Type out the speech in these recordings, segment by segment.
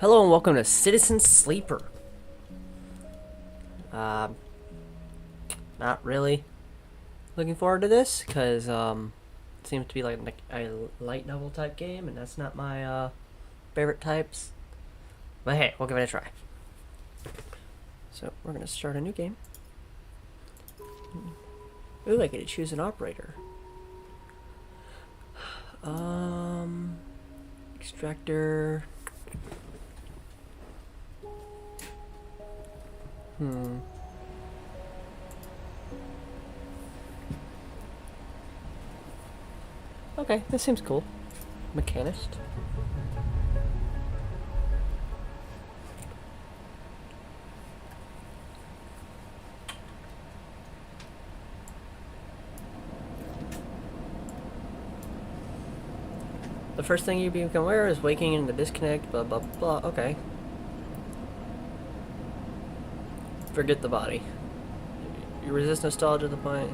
Hello and welcome to Citizen Sleeper. Not really looking forward to this because it seems to be like a light novel type game, and that's not my favorite types. But hey, we'll give it a try. So we're gonna start a new game. Ooh, I get to choose an operator. Extractor. Okay, this seems cool. Mechanist. The first thing you become aware is waking in the disconnect, blah blah blah. Okay. Forget the body. You resist nostalgia to the point.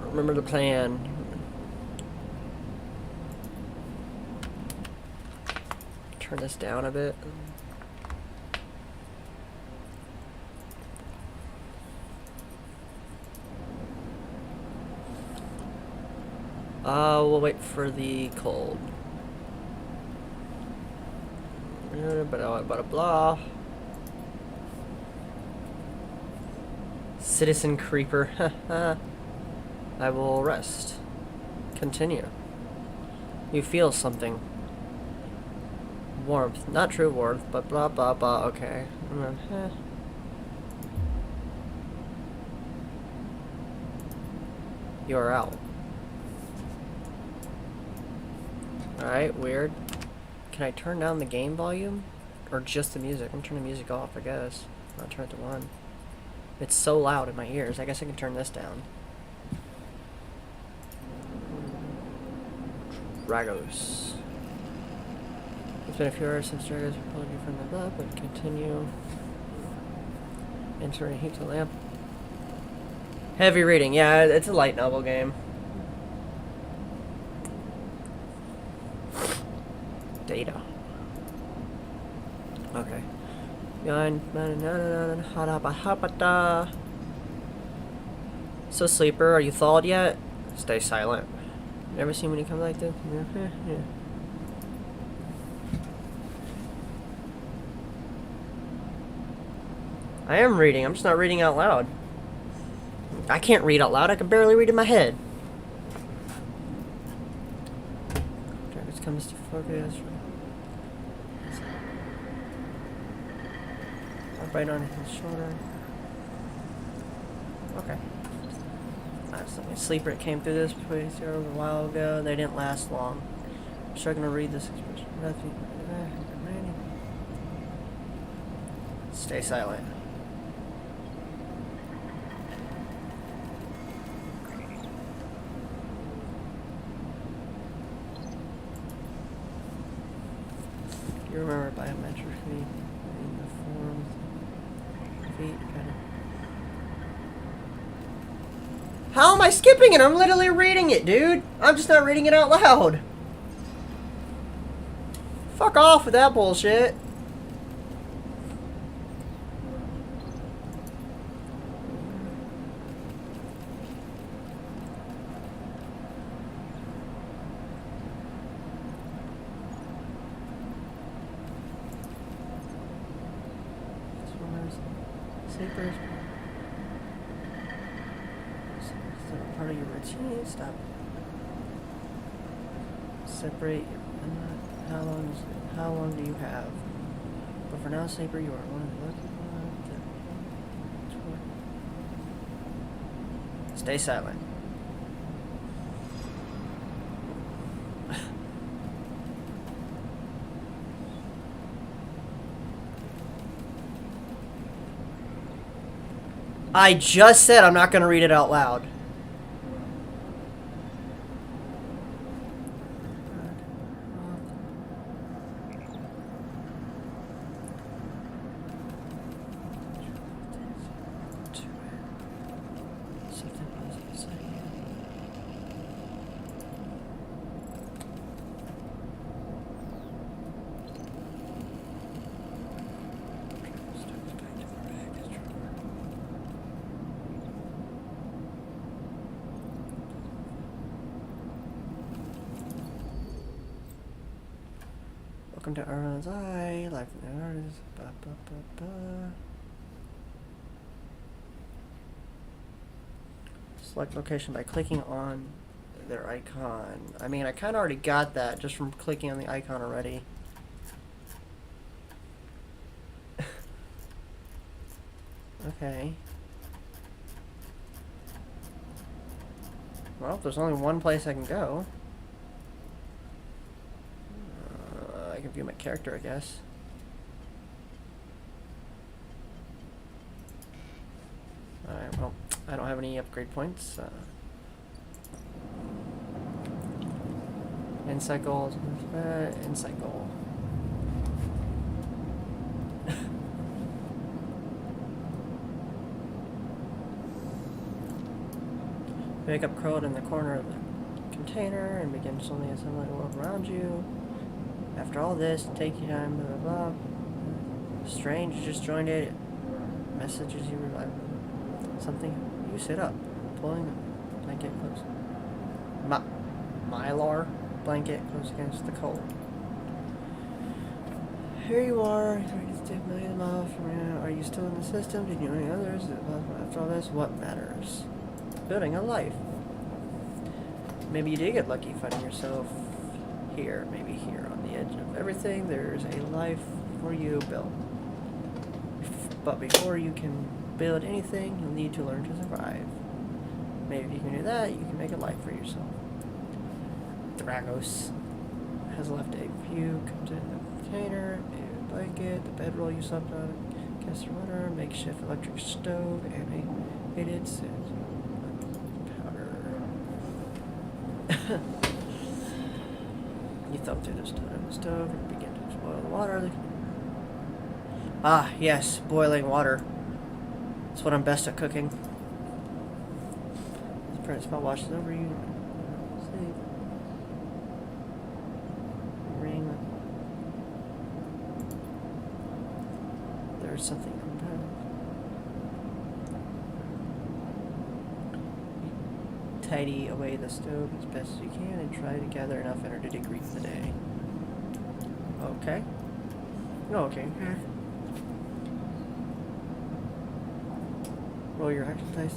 Remember the plan. Turn this down a bit. We'll wait for the cold. Blah blah blah. Citizen Creeper. I will rest. Continue. You feel something. Warmth. Not true warmth, but blah blah blah. Okay. You're out. Alright, weird. Can I turn down the game volume? Or just the music? I'm turning the music off, I guess. I'll turn it to 1. It's so loud in my ears. I guess I can turn this down. Dragos. It's been a few hours since Dragos pulled you from the blood, but continue. Enter and heat the lamp. Heavy reading. Yeah, it's a light novel game. Data. Okay. So, Sleeper, are you thawed yet? Stay silent. Never seen when you come like this? Yeah. I am reading. I'm just not reading out loud. I can't read out loud. I can barely read in my head. Dragons comes to focus. Right on his shoulder. Okay. Sleeper came through this place here a while ago. They didn't last long. I'm struggling to read this expression. Stay silent. You remember biometrically in the form feet kind of. How am I skipping it? I'm literally reading it, dude. I'm just not reading it out loud. Fuck off with that bullshit. Sleepers. Part of your routine. Stop. Separate. How long do you have? But for now, Sleeper, you are one of the lucky. Stay silent. I just said I'm not going to read it out loud. Welcome to Everyone's Eye. Life from the artist. Ba, ba, ba, ba. Select location by clicking on their icon. I mean, I kind of already got that just from clicking on the icon already. Okay. Well, if there's only one place I can go, I can view my character, I guess. Alright, well, I don't have any upgrade points. Encycle. Encycle. Wake up curled in the corner of the container and begin slowly assembling the world around you. After all this, take your time, blah blah blah. Strange, you just joined it. Messages you revive. Something. You sit up, pulling the blanket close. Mylar blanket close against the cold. Here you are, ready to take million miles from now. Are you still in the system? Did you know any others? After all this, what matters? Building a life. Maybe you did get lucky finding yourself here, maybe here on the edge of everything. There's a life for you built. But before you can build anything, you'll need to learn to survive. Maybe if you can do that, you can make a life for yourself. Dragos has left a few comes in the container, a blanket, the bedroll you slept on, cast a runner, makeshift electric stove, and a heated powder. You thumb through the stove and begin to boil the water. Ah, yes, boiling water. That's what I'm best at cooking. The print spell washes over you. Sleep. Ring. There's something tidy away the stove as best as you can and try to gather enough energy to greet the day. Okay. Oh, okay. Roll your action dice.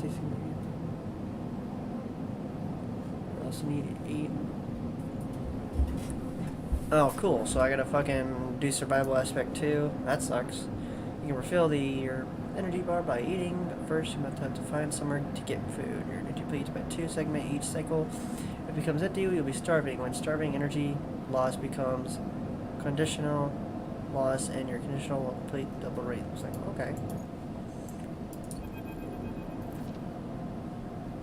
What else you need to eat? Oh, cool. So I gotta fucking do survival aspect too. That sucks. You can refill your energy bar by eating, but first you must have to find somewhere to get food. Your energy depletes by 2 segments each cycle. If it becomes empty, you'll be starving. When starving, energy loss becomes conditional loss, and your conditional will deplete double rate. It's like, okay.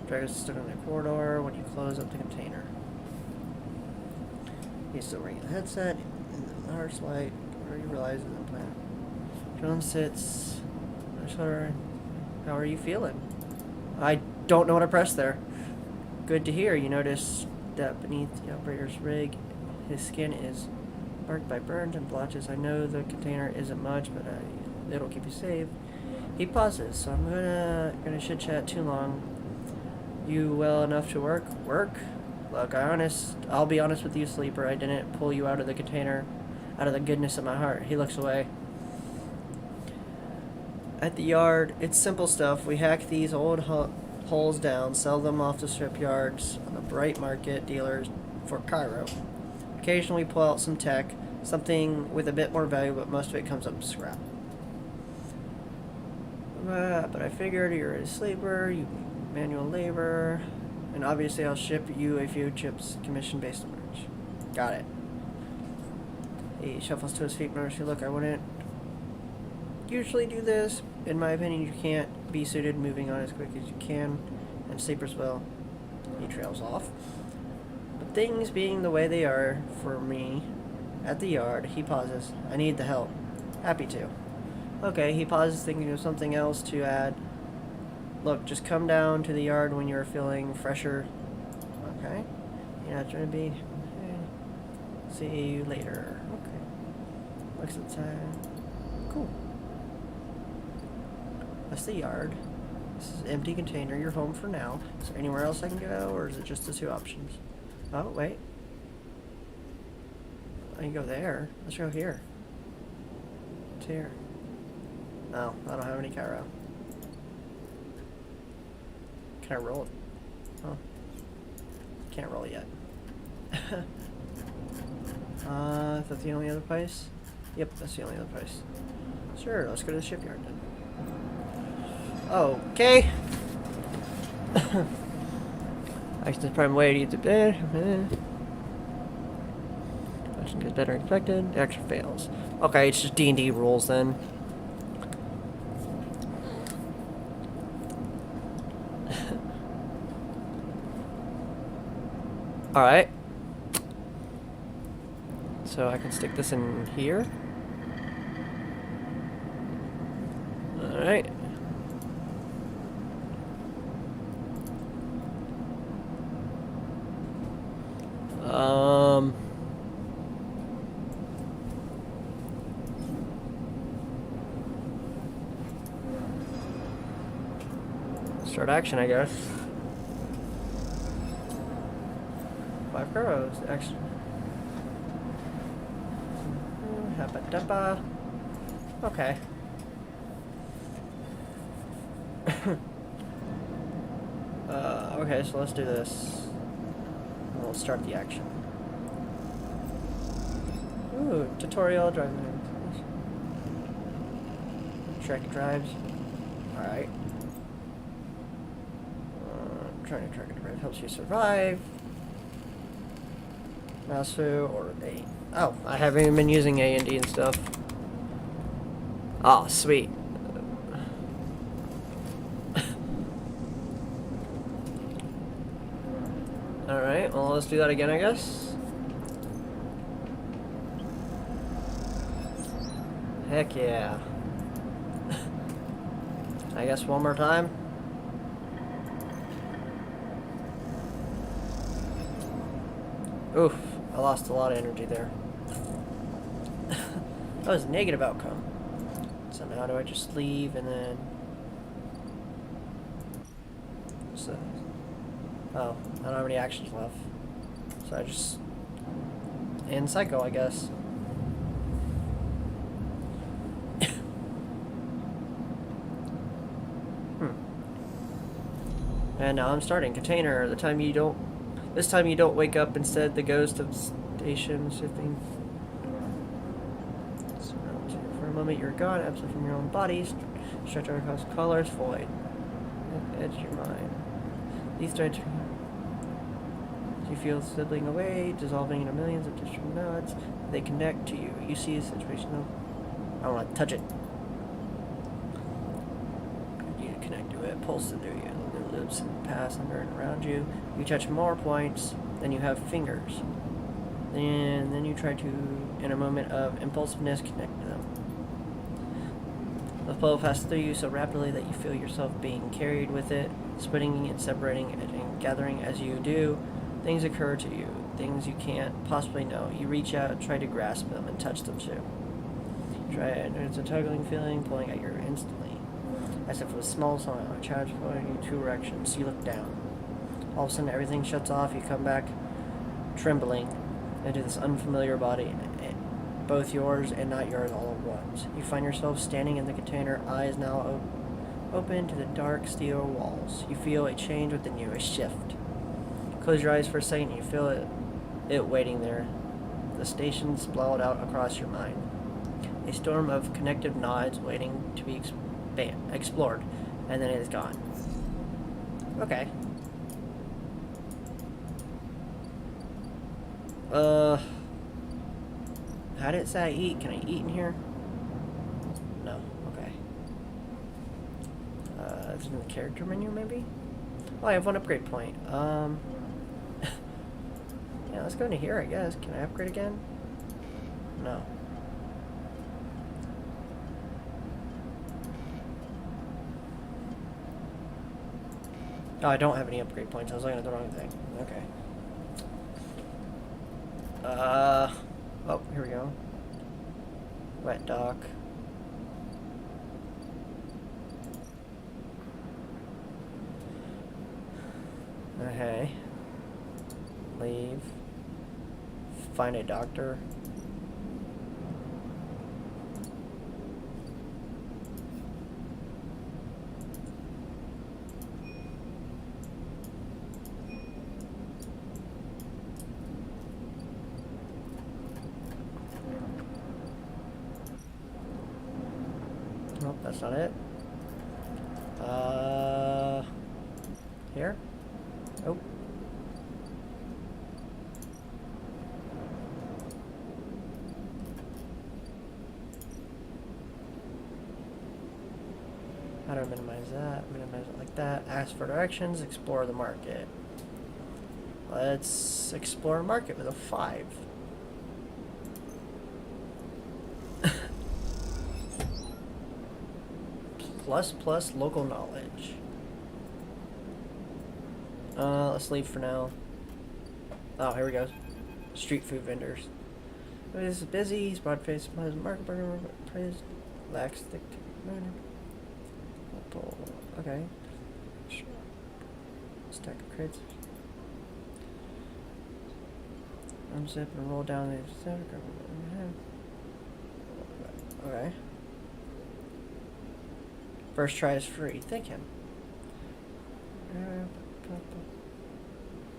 Dragons stood in the corridor when you close up the container. He's still wearing the headset in the harsh light, where you realize it's the plant. Jones sits. How are you feeling? I don't know what I pressed there. Good to hear. You notice that beneath the operator's rig, his skin is marked by burns and blotches. I know the container isn't much, but it'll keep you safe. He pauses, so I'm gonna chit chat too long. You well enough to work? Work? Look, I'll be honest with you, Sleeper. I didn't pull you out of the container out of the goodness of my heart. He looks away. At the yard, it's simple stuff. We hack these old holes down, sell them off to strip yards on the bright market dealers for Cairo. Occasionally pull out some tech, something with a bit more value, but most of it comes up scrap. But I figured you're a sleeper, you manual labor, and obviously I'll ship you a few chips commission based on merch. Got it. He shuffles to his feet, nervously. Look, I wouldn't usually do this. In my opinion, you can't be suited moving on as quick as you can, and sleepers will. He trails off. But things being the way they are for me at the yard, he pauses. I need the help. Happy to. Okay, he pauses, thinking of something else to add. Look, just come down to the yard when you're feeling fresher. Okay. You're not trying to be. Okay. See you later. Okay. Looks at the time. Cool. That's the yard. This is an empty container. You're home for now. Is there anywhere else I can go, or is it just the 2 options? Oh, wait. I can go there. Let's go here. It's here. No, I don't have any Cairo. Can I roll it? Oh. Can't roll it yet. Is that the only other place? Yep, that's the only other place. Sure, let's go to the shipyard then. Okay. Actually, the prime way to get to bed. Action gets better than expected. The action fails. Okay, it's just D&D rules then. Alright. So I can stick this in here. Alright. Start action, I guess. 5 arrows. Action. Habba-dabba. Okay. Okay, so let's do this. We'll start the action. Ooh, tutorial driving. Track drives. Alright. Trying to track a drive helps you survive. Mouse or A. Oh, I haven't even been using A and D and stuff. Oh, sweet. Alright, well, let's do that again, I guess. Heck yeah. I guess one more time. Oof, I lost a lot of energy there. That was a negative outcome. So now do I just leave and then... So... Oh, I don't have any actions left. So I just... end cycle, I guess. And now I'm starting. Container, this time you don't wake up. Instead, the ghost of station shifting. So for a moment, you're gone, absent from your own body. Stretch out across colors, void. Edge your mind. These stretch. You feel slipping away, dissolving into millions of distant nodes. They connect to you. You see a situation of. I don't want to touch it. You connect to it, pulse it through you. Loops and pass under and around you. You touch more points than you have fingers. And then you try to, in a moment of impulsiveness, connect to them. The flow passes through you so rapidly that you feel yourself being carried with it, splitting and separating and gathering as you do. Things occur to you, things you can't possibly know. You reach out, try to grasp them, and touch them too. Try it, and it's a tugging feeling pulling at you instantly. As if it was a small song, a child pulling you in two directions. You look down. All of a sudden, everything shuts off. You come back, trembling, into this unfamiliar body, both yours and not yours all at once. You find yourself standing in the container, eyes now open to the dark steel walls. You feel a change within you, a shift. Close your eyes for a second. You feel it waiting there. The station's sprawled out across your mind. A storm of connective nodes waiting to be explored, and then it is gone. Okay. How did it say I eat? Can I eat in here? No. Okay. Is it in the character menu, maybe? Oh, I have one upgrade point. Yeah, let's go into here, I guess. Can I upgrade again? No. Oh, I don't have any upgrade points. I was looking at the wrong thing. Okay. Oh, here we go. Wet dock. Okay. Leave. Find a doctor. That's not it. Here? Oh. How do I minimize that? Minimize it like that. Ask for directions. Explore the market. Let's explore market with a 5. plus local knowledge. Let's leave for now. Oh, here we go. Street food vendors. He's busy. He's broad-faced. Market burger praised. Lacks thick. Okay. Stack of crates. Unzip and roll down the. Okay. First try is free. Thank him.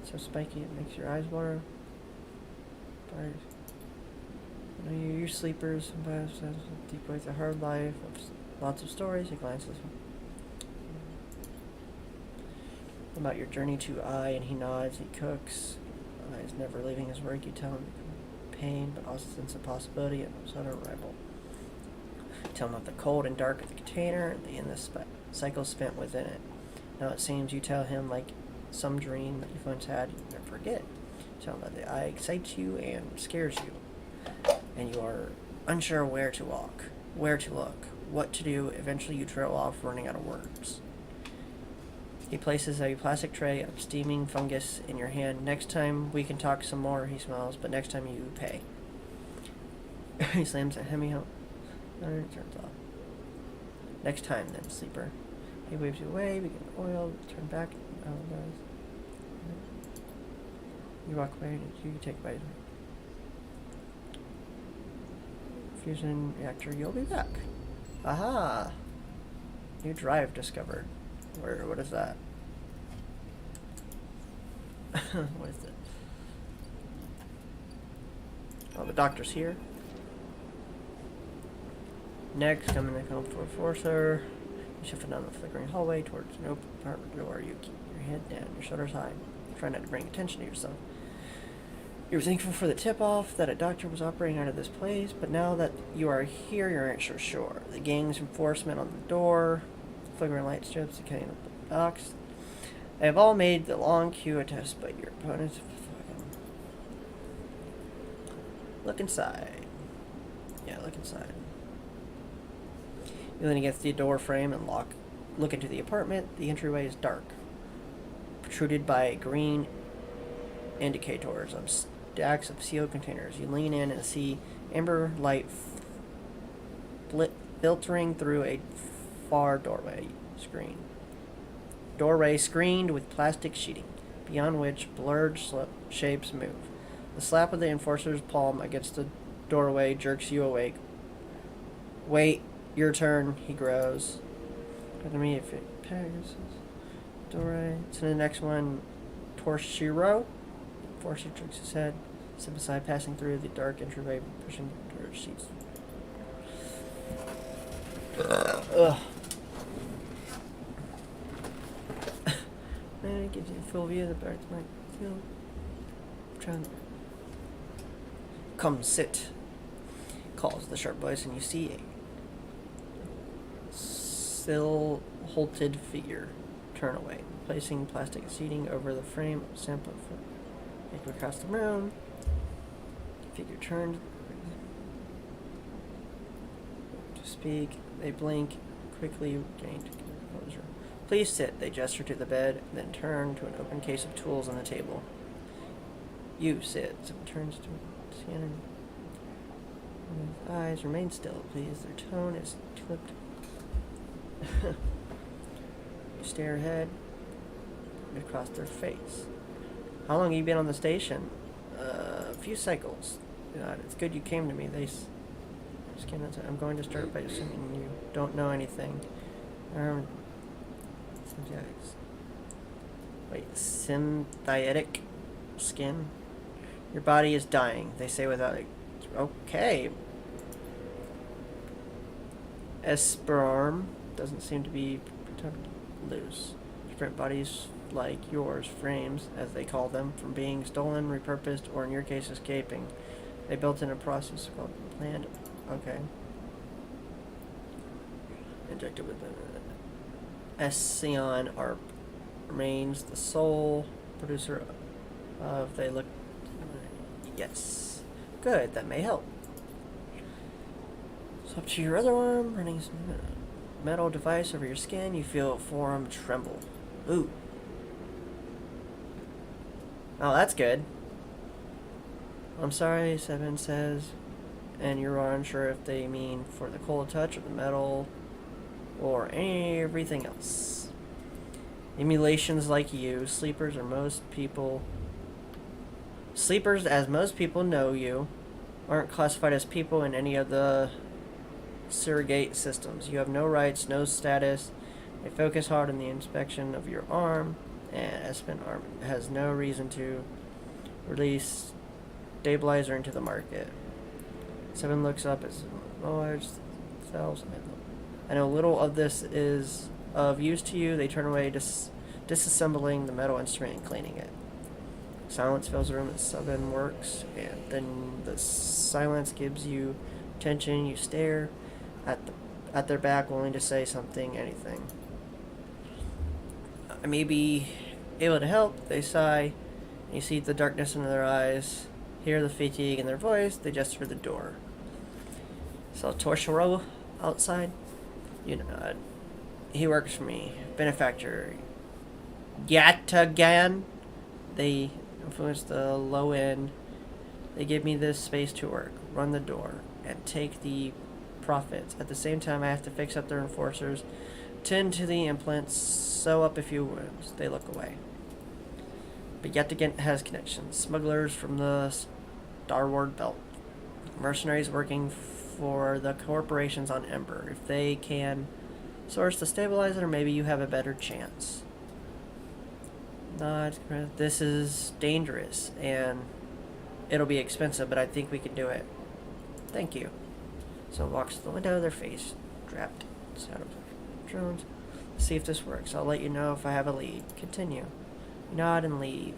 So spiky, it makes your eyes water. You know, you're sleepers. Sometimes deep ways a hard life. Lots of stories. He glances. About your journey to I, and he nods. He cooks. He's never leaving his work. You tell him pain, but also sense of possibility and sudden arrival. Tell him of the cold and dark of the container and the cycle spent within it. Now it seems you tell him like some dream that you've once had, you never forget. Tell him that the eye excites you and scares you, and you are unsure where to walk, where to look, what to do. Eventually you trail off, running out of words. He places a plastic tray of steaming fungus in your hand. Next time we can talk some more, he smiles, but next time you pay. He slams a hemi home. Turns off. Next time, then, sleeper. He waves you away, begin oil, turn back. Oh, guys. You walk away, and you take a bite. Fusion reactor, you'll be back. Aha! New drive discovered. What is that? What is it? Oh, the doctor's here. Next, coming to come for a forcer. You shift down the flickering hallway towards an open apartment door. You keep your head down, your shoulders high. Try not to bring attention to yourself. You're thankful for the tip-off that a doctor was operating out of this place, but now that you are here, you aren't so sure. The gang's enforcement on the door, flickering light strips, the cutting up the box. They have all made the long queue a test, but your opponents fucking... Look inside. Yeah, look inside. You lean against the door frame and look into the apartment. The entryway is dark, protruded by green indicators of stacks of sealed containers. You lean in and see amber light filtering through a far doorway screened with plastic sheeting, beyond which blurred shapes move. The slap of the enforcer's palm against the doorway jerks you awake. Wait. Your turn, he grows. But to me, if it pegs, Dore. To the next one, Torshiro. Forcer shakes his head, sit beside, passing through the dark entryway, pushing towards sheets. Ugh. Man, it gives you a full view of the birds. Might feel. Trying. Come sit. Calls the sharp voice, and you see a silhouetted figure turn away, placing plastic seating over the frame of sample make across the room. The figure turned to speak. They blink, quickly gained composure. Please sit. They gesture to the bed, then turn to an open case of tools on the table. You sit. Someone turns to Shannon. His eyes remain still, please. Their tone is clipped. You stare ahead across their face. How long have you been on the station? A few cycles. It's good you came to me. I'm going to start by assuming you don't know anything. Synthetic skin. Your body is dying. They say without it. Okay. Esperarm. doesn't seem to be loose. Different bodies like yours, frames, as they call them, from being stolen, repurposed, or in your case, escaping. They built in a process called planned. Okay. Injected with Ession are remains the sole producer of they look. Yes. Good, that may help. So up to your other arm, running some metal device over your skin, you feel forearm tremble. Ooh. Oh, that's good. I'm sorry, Seven says, and you're unsure if they mean for the cold touch or the metal or everything else. Emulations like you, sleepers, as most people know you, aren't classified as people in any of the surrogate systems. You have no rights, no status. They focus hard on the inspection of your arm, and Espen arm has no reason to release stabilizer into the market. Seven looks up as large cells. I know little of this is of use to you. They turn away, disassembling the metal instrument and cleaning it. Silence fills the room as Seven works, and then the silence gives you tension. You stare at their back, willing to say something, anything. I may be able to help, they sigh. You see the darkness in their eyes, hear the fatigue in their voice. They gesture for the door. So Torshiro outside, you know, he works for me, benefactor. Yet again, they influence the low end. They give me this space to work, run the door, and take the profits. At the same time, I have to fix up their enforcers, tend to the implants, sew up a few wounds. They look away. But yet again has connections. Smugglers from the Starward Belt. Mercenaries working for the corporations on Ember. If they can source the stabilizer, maybe you have a better chance. This is dangerous, and it'll be expensive, but I think we can do it. Thank you. So it walks to the window, their face trapped inside of drones. See if this works. I'll let you know if I have a lead. Continue. You nod and leave.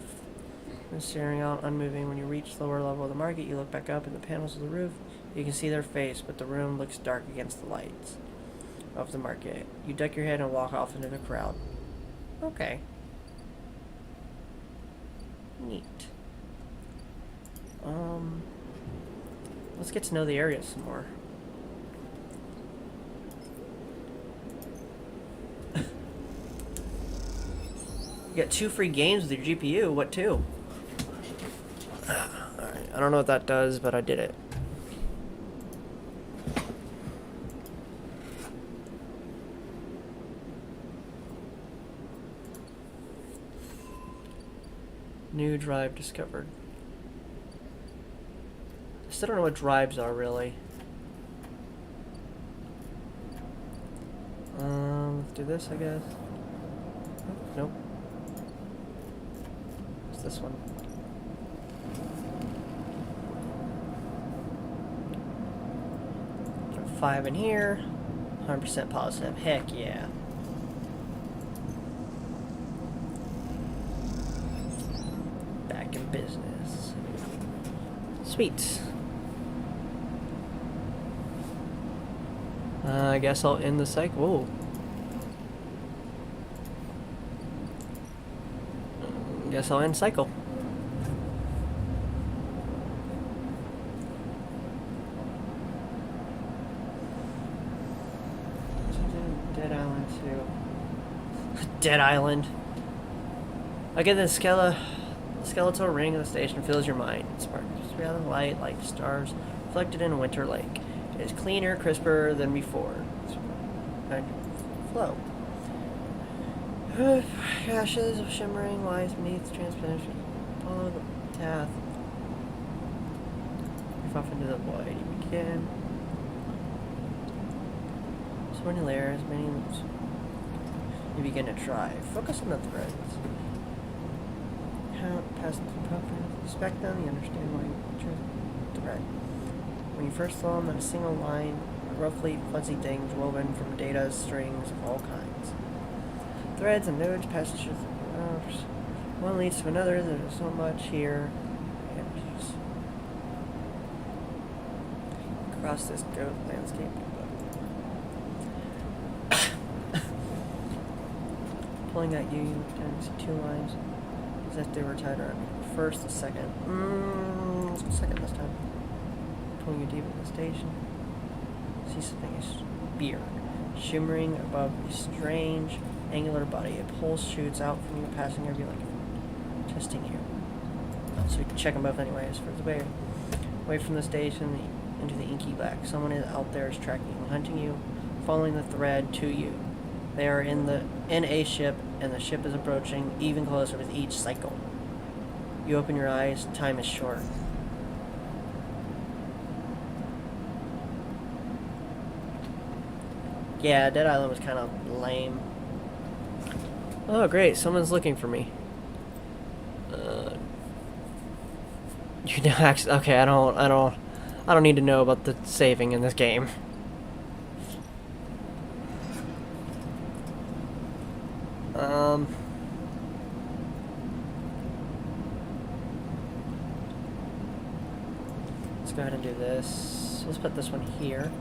And staring out, unmoving. When you reach the lower level of the market, you look back up in the panels of the roof. You can see their face, but the room looks dark against the lights of the market. You duck your head and walk off into the crowd. Okay. Neat. Let's get to know the area some more. You get 2 free games with your GPU. What 2? Alright, I don't know what that does, but I did it. New drive discovered. I still don't know what drives are, really. Let's do this, I guess. Oh, nope. It's this one. Got 5 in here. 100% positive. Heck yeah. Back in business. Sweet. I guess I'll end the cycle. Whoa. Guess I'll end cycle. Dead Island 2. Dead Island. Again, the skeletal ring of the station fills your mind. It sparks rather light like stars reflected in a winter lake. It is cleaner, crisper than before. Flow. Ashes of shimmering lies beneath the transparent. Follow the path. Move off into the void. You begin. So many layers, many loops. You begin to try. Focus on the threads. Count past the properties. Inspect them. You understand why you choose the thread. When you first saw them, not a single line roughly fuzzy things woven from data strings of all kinds. Threads and nodes, passages, one leads to another. There's so much here. Across this goat landscape. Pulling at you can see two lines as if they were tied around you. First, the second. Let's go second this time. Pulling you deep in the station. See something is beer. Shimmering above a strange angular body. A pulse shoots out from you, passing over you like testing you. So we can check them both anyways. For the way away from the station into the inky black. Someone is out there is tracking you, hunting you, following the thread to you. They are in a ship, and the ship is approaching even closer with each cycle. You open your eyes. Time is short. Yeah, Dead Island was kind of lame. Oh, great! Someone's looking for me. You know, actually, okay. I don't need to know about the saving in this game. Let's go ahead and do this. Let's put this one here,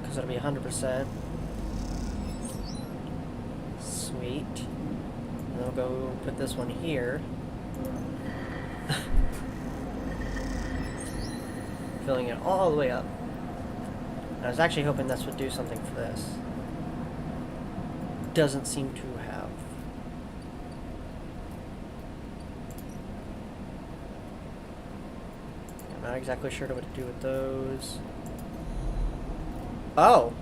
because it'll be 100%. Sweet. And then we'll go put this one here. Filling it all the way up. And I was actually hoping this would do something for this. Doesn't seem to have. I'm not exactly sure what to do with those. Oh!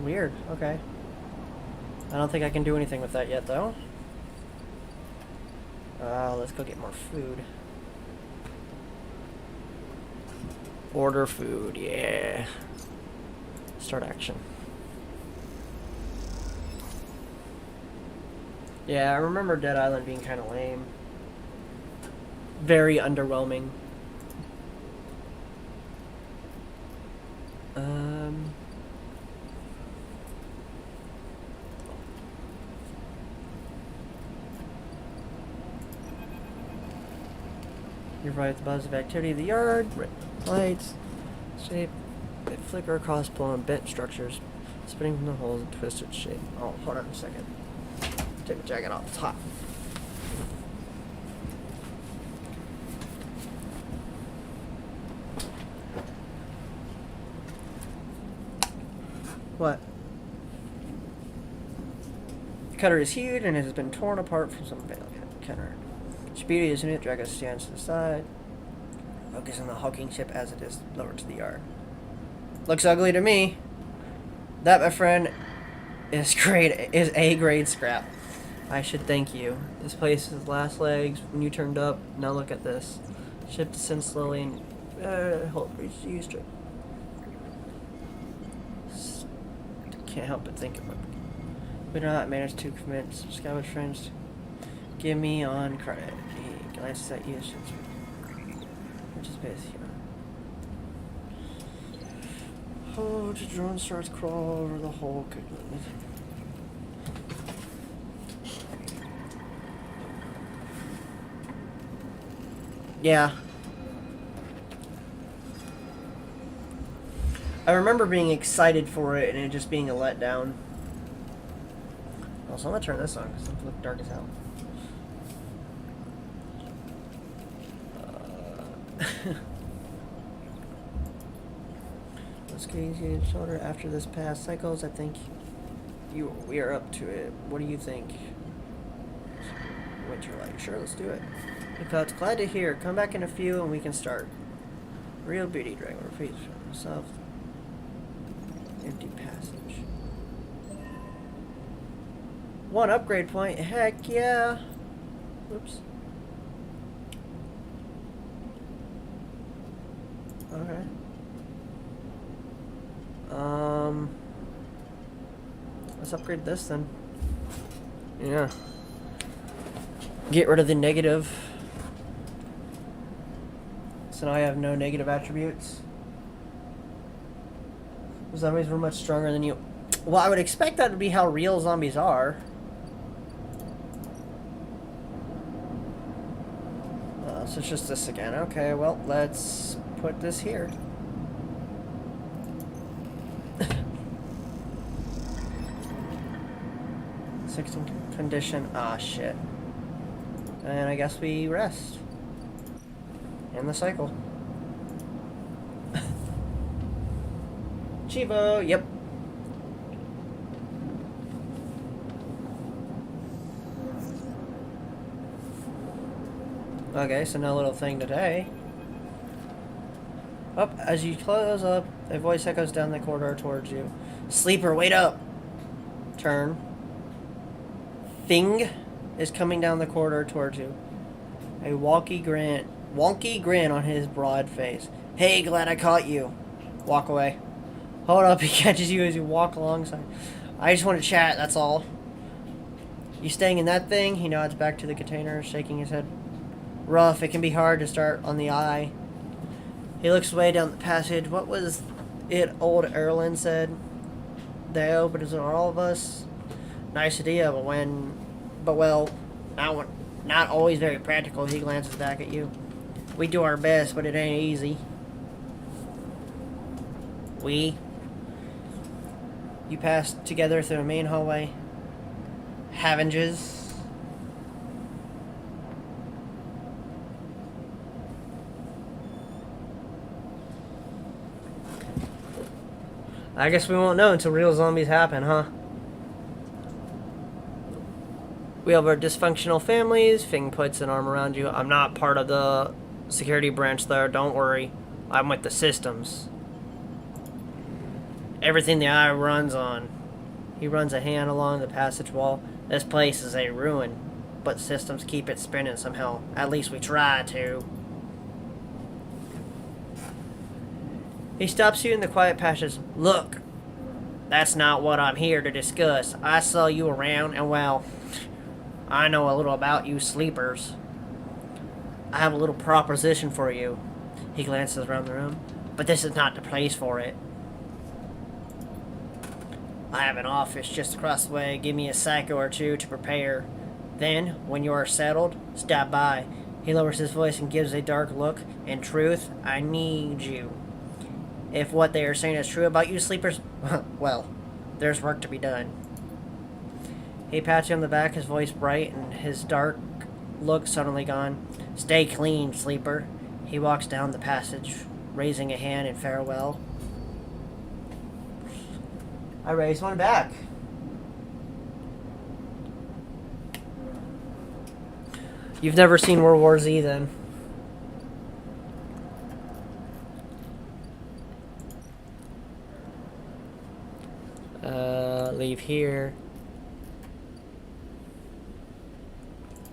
Weird, okay. I don't think I can do anything with that yet, though. Let's go get more food. Order food, yeah. Start action. Yeah, I remember Dead Island being kind of lame. Very underwhelming. You provide the buzz of activity of the yard, lights, shape, they flicker across blown bent structures, spinning from the holes in twisted shape. Oh, hold on a second. Take the jacket off the top. What? Cutter is huge and it has been torn apart from some cutter. Its beauty is in it. Dragon stands to the side, focusing on the hulking ship as it is lowered to the yard. Looks ugly to me. That, my friend, is A-grade scrap. I should thank you. This place is last legs when you turned up. Now look at this. Ship descends slowly and hold used to. Can't help but think about it. We do not manage to convince Scavenge friends. Give me on credit. He glances at you. Which is base here. Oh, the drone starts to crawl over the whole. Yeah. I remember being excited for it and it just being a letdown. Also, I'm gonna turn this on because it looks dark as hell. Let's get easy and shorter after this past cycles. I think we are up to it. What do you think? Winter light. Sure, let's do it. Because glad to hear. Come back in a few and we can start. Real beauty dragon. Repeat for himself. Empty passage. One upgrade point. Heck yeah. Oops. Okay. Let's upgrade this then. Yeah. Get rid of the negative. So now I have no negative attributes. Zombies were much stronger than you. Well, I would expect that to be how real zombies are. So it's just this again. Okay, well, let's put this here. 16 condition. Ah, shit. And I guess we rest. End the cycle. Chivo, yep. Okay, so no little thing today. Up, as you close up, a voice echoes down the corridor towards you. Sleeper, wait up! Turn. Thing is coming down the corridor towards you. A wonky grin on his broad face. Hey, glad I caught you. Walk away. Hold up, he catches you as you walk alongside. I just want to chat, that's all. You staying in that thing? He nods back to the container, shaking his head. Rough, it can be hard to start on the eye. He looks way down the passage. What was it old Erlen said? They open it on all of us. Nice idea, but well, not always very practical. He glances back at you. We do our best, but it ain't easy. You pass together through the main hallway. Havenges. I guess we won't know until real zombies happen, huh? We have our dysfunctional families. Fing puts an arm around you. I'm not part of the security branch there, don't worry. I'm with the systems. Everything the eye runs on. He runs a hand along the passage wall. This place is a ruin, but systems keep it spinning somehow. At least we try to. He stops you in the quiet passage. Look, that's not what I'm here to discuss. I saw you around, and well, I know a little about you sleepers. I have a little proposition for you. He glances around the room. But this is not the place for it. I have an office just across the way. Give me a cycle or two to prepare. Then, when you are settled, stop by. He lowers his voice and gives a dark look. In truth, I need you. If what they are saying is true about you sleepers, well, there's work to be done. He pats you on the back, his voice bright, and his dark look suddenly gone. Stay clean, sleeper. He walks down the passage, raising a hand in farewell. I raise one back. You've never seen World War Z, then? Leave here.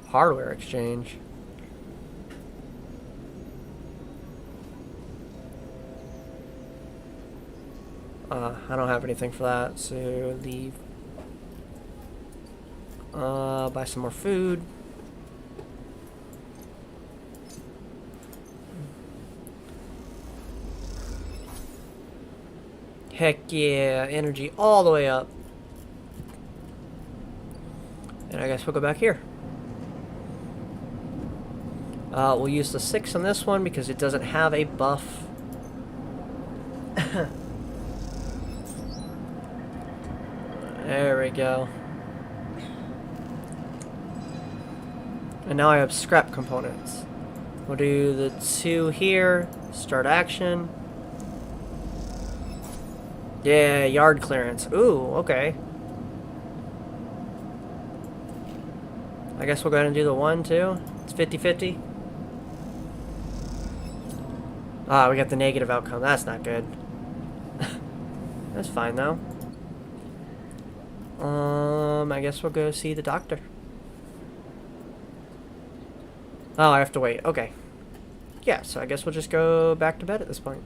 Hardware exchange. I don't have anything for that, so leave. Buy some more food. Heck yeah, energy all the way up. And I guess we'll go back here. We'll use the 6 on this one because it doesn't have a buff. There we go. And now I have scrap components. We'll do the 2 here. Start action. Yeah, yard clearance. Ooh, okay. I guess we'll go ahead and do the 1 too. It's 50-50. Ah, we got the negative outcome. That's not good. That's fine though. I guess we'll go see the doctor. Oh, I have to wait. Okay. Yeah, so I guess we'll just go back to bed at this point.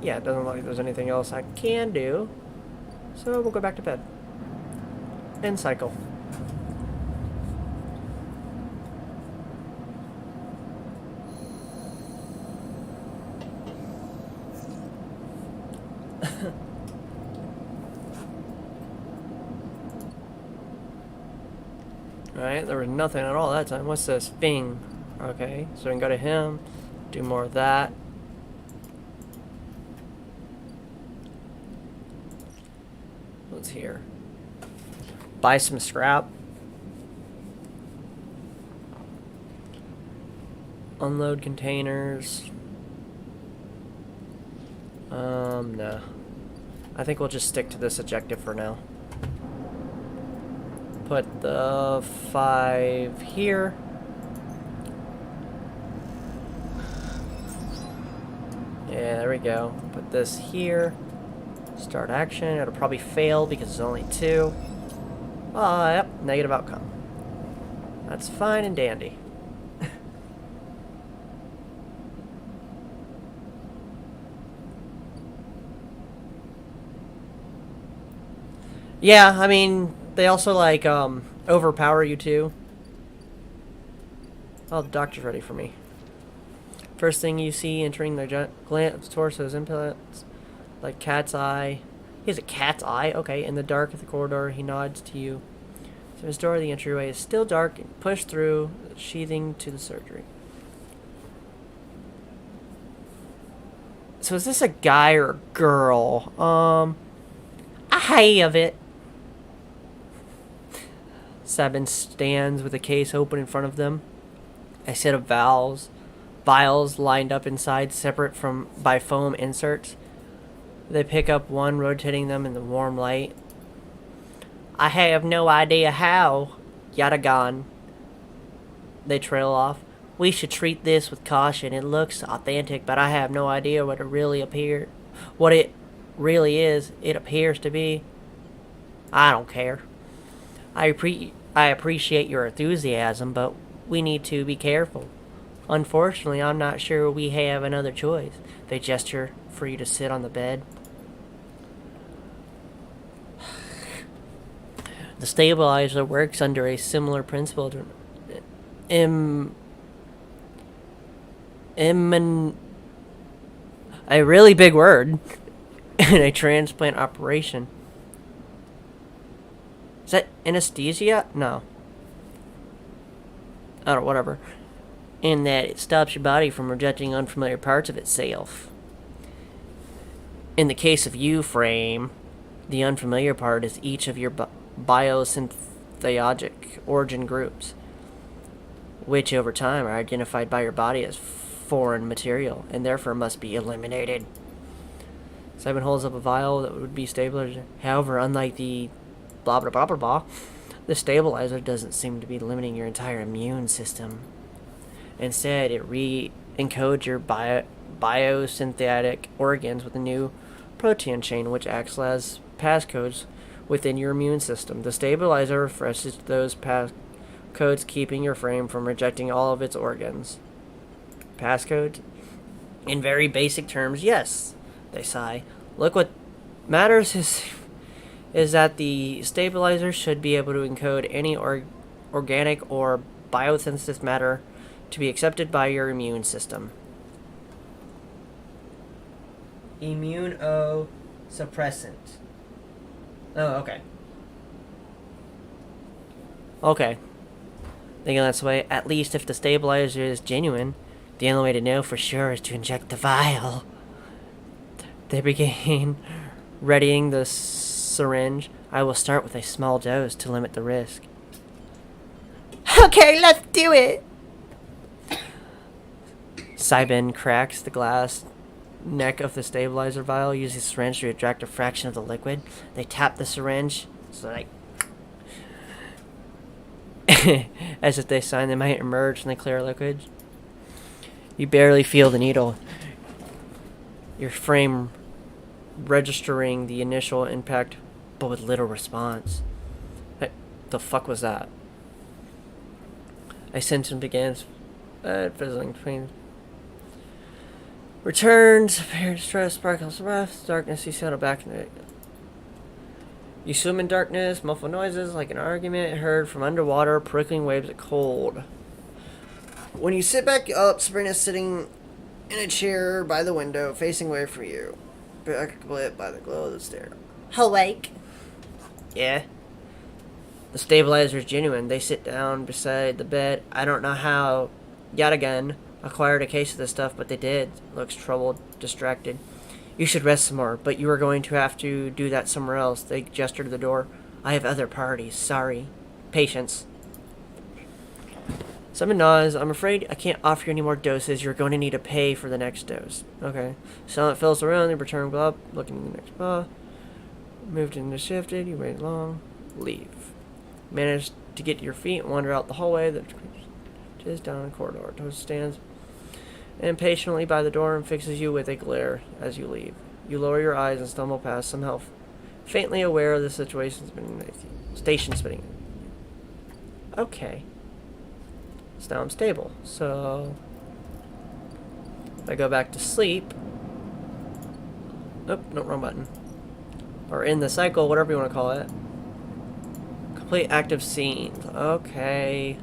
yeah, it doesn't look like there's anything else I can do. So we'll go back to bed. End cycle. Alright, there was nothing at all that time. What's this? Bing. Okay, so we can go to him, do more of that. What's here? Buy some scrap. Unload containers. No. I think we'll just stick to this objective for now. Put the 5 here. Yeah, there we go. Put this here. Start action. It'll probably fail because it's only 2. Yep, negative outcome. That's fine and dandy. Yeah, I mean, they also, like, overpower you, too. Oh, the doctor's ready for me. First thing you see entering the giant torso's implants, like cat's eye. He has a cat's eye? Okay, in the dark of the corridor, he nods to you. So his door, the entryway, is still dark and pushed through, sheathing to the surgery. So is this a guy or a girl? I have it. Sabin stands with a case open in front of them. A set of vials lined up inside, separate from by foam inserts. They pick up one, rotating them in the warm light. I have no idea how. Yadagan. They trail off. We should treat this with caution. It looks authentic, but I have no idea what it really is. It appears to be. I don't care. I appreciate your enthusiasm, but we need to be careful. Unfortunately, I'm not sure we have another choice. They gesture for you to sit on the bed. The stabilizer works under a similar principle to a really big word in a transplant operation. Is that anesthesia? No. I don't know, whatever. In that it stops your body from rejecting unfamiliar parts of itself. In the case of U-frame, the unfamiliar part is each of your biosynthetic origin groups, which over time are identified by your body as foreign material and therefore must be eliminated. Simon holds up a vial that would be stabilized. However, unlike the blah blah blah blah blah, the stabilizer doesn't seem to be limiting your entire immune system. Instead, it re-encodes your biosynthetic organs with a new protein chain which acts as passcodes within your immune system. The stabilizer refreshes those passcodes, keeping your frame from rejecting all of its organs. Passcodes? In very basic terms, yes, they sigh. Look, what matters is that the stabilizer should be able to encode any organic or biosynthetic matter to be accepted by your immune system. Immunosuppressant. Oh, okay. Okay. Thinking that's the way. At least if the stabilizer is genuine, the only way to know for sure is to inject the vial. They begin readying the syringe. I will start with a small dose to limit the risk. Okay, let's do it! Cybin cracks the glass neck of the stabilizer vial, using the syringe to extract a fraction of the liquid. They tap the syringe, so like as if they sign, they might emerge from the clear liquid. You barely feel the needle. Your frame registering the initial impact, but with little response. What the fuck was that? A sentence begins, fizzling between. Returns, appear distress, sparkles breath, darkness, you settle back in the... You swim in darkness, muffled noises like an argument heard from underwater, prickling waves of cold. When you sit back up, Sabrina's sitting in a chair by the window, facing away from you. Backlit by the glow of the stair. Awake. Yeah. The stabilizer's genuine. They sit down beside the bed. I don't know how, yet again, acquired a case of this stuff, but they did. Looks troubled, distracted. You should rest some more, but you are going to have to do that somewhere else. They gesture to the door. I have other priorities. Sorry. Patience. Simon nods. I'm afraid I can't offer you any more doses. You're going to need to pay for the next dose. Okay. Silent fills the room. They return up, looking in the next spa. Moved into shifted. You wait long. Leave. Manage to get to your feet and wander out the hallway that is down the corridor. Toast stands impatiently by the door and fixes you with a glare as you leave. You lower your eyes and stumble past, somehow faintly aware of the situation station spinning. Okay. So now I'm stable. So if I go back to sleep. Oh, no, wrong button. Or in the cycle, whatever you want to call it. Complete active scenes. Okay.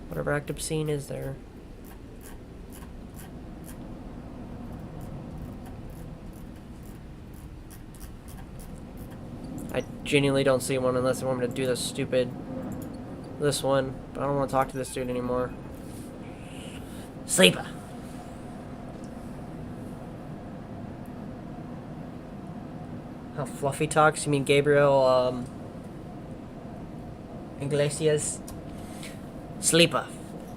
Whatever active scene is there. I genuinely don't see one unless they want me to do this one. But I don't want to talk to this dude anymore. Sleeper. How Fluffy talks? You mean Gabriel, Iglesias? Sleeper.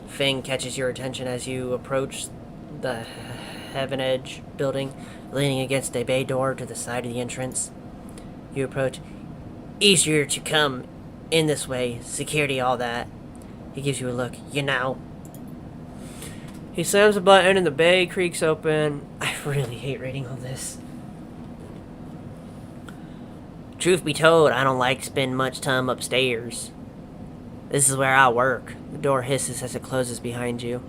Fang catches your attention as you approach the Heaven Edge building, leaning against a bay door to the side of the entrance. You approach. Easier to come in this way. Security, all that. He gives you a look. You know. He slams a button and the bay creaks open. I really hate reading all this. Truth be told, I don't like spending much time upstairs. This is where I work. The door hisses as it closes behind you.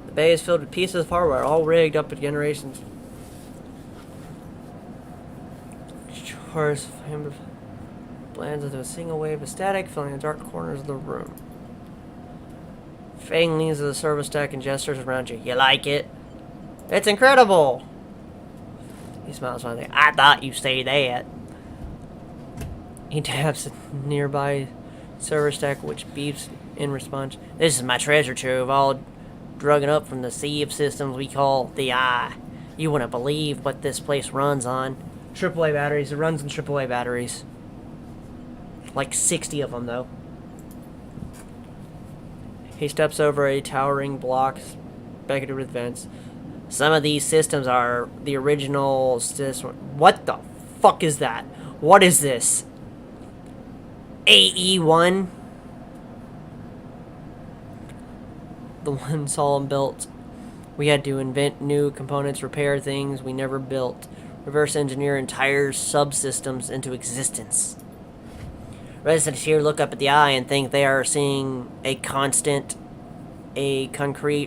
The bay is filled with pieces of hardware, all rigged up at generations. Chores blends into a single wave of static, filling the dark corners of the room. Fang leans to the service deck and gestures around you. You like it? It's incredible! He smiles slightly. I thought you'd say that. He taps a nearby server stack, which beeps in response. This is my treasure trove, all drugging up from the sea of systems we call the Eye. You wouldn't believe what this place runs on. AAA batteries. It runs on AAA batteries. Like 60 of them, though. He steps over a towering block, becketed with vents. Some of these systems are the original system. What the fuck is that? What is this? AE1? The one Solomon built. We had to invent new components, repair things we never built, reverse engineer entire subsystems into existence. Residents here look up at the Eye and think they are seeing a concrete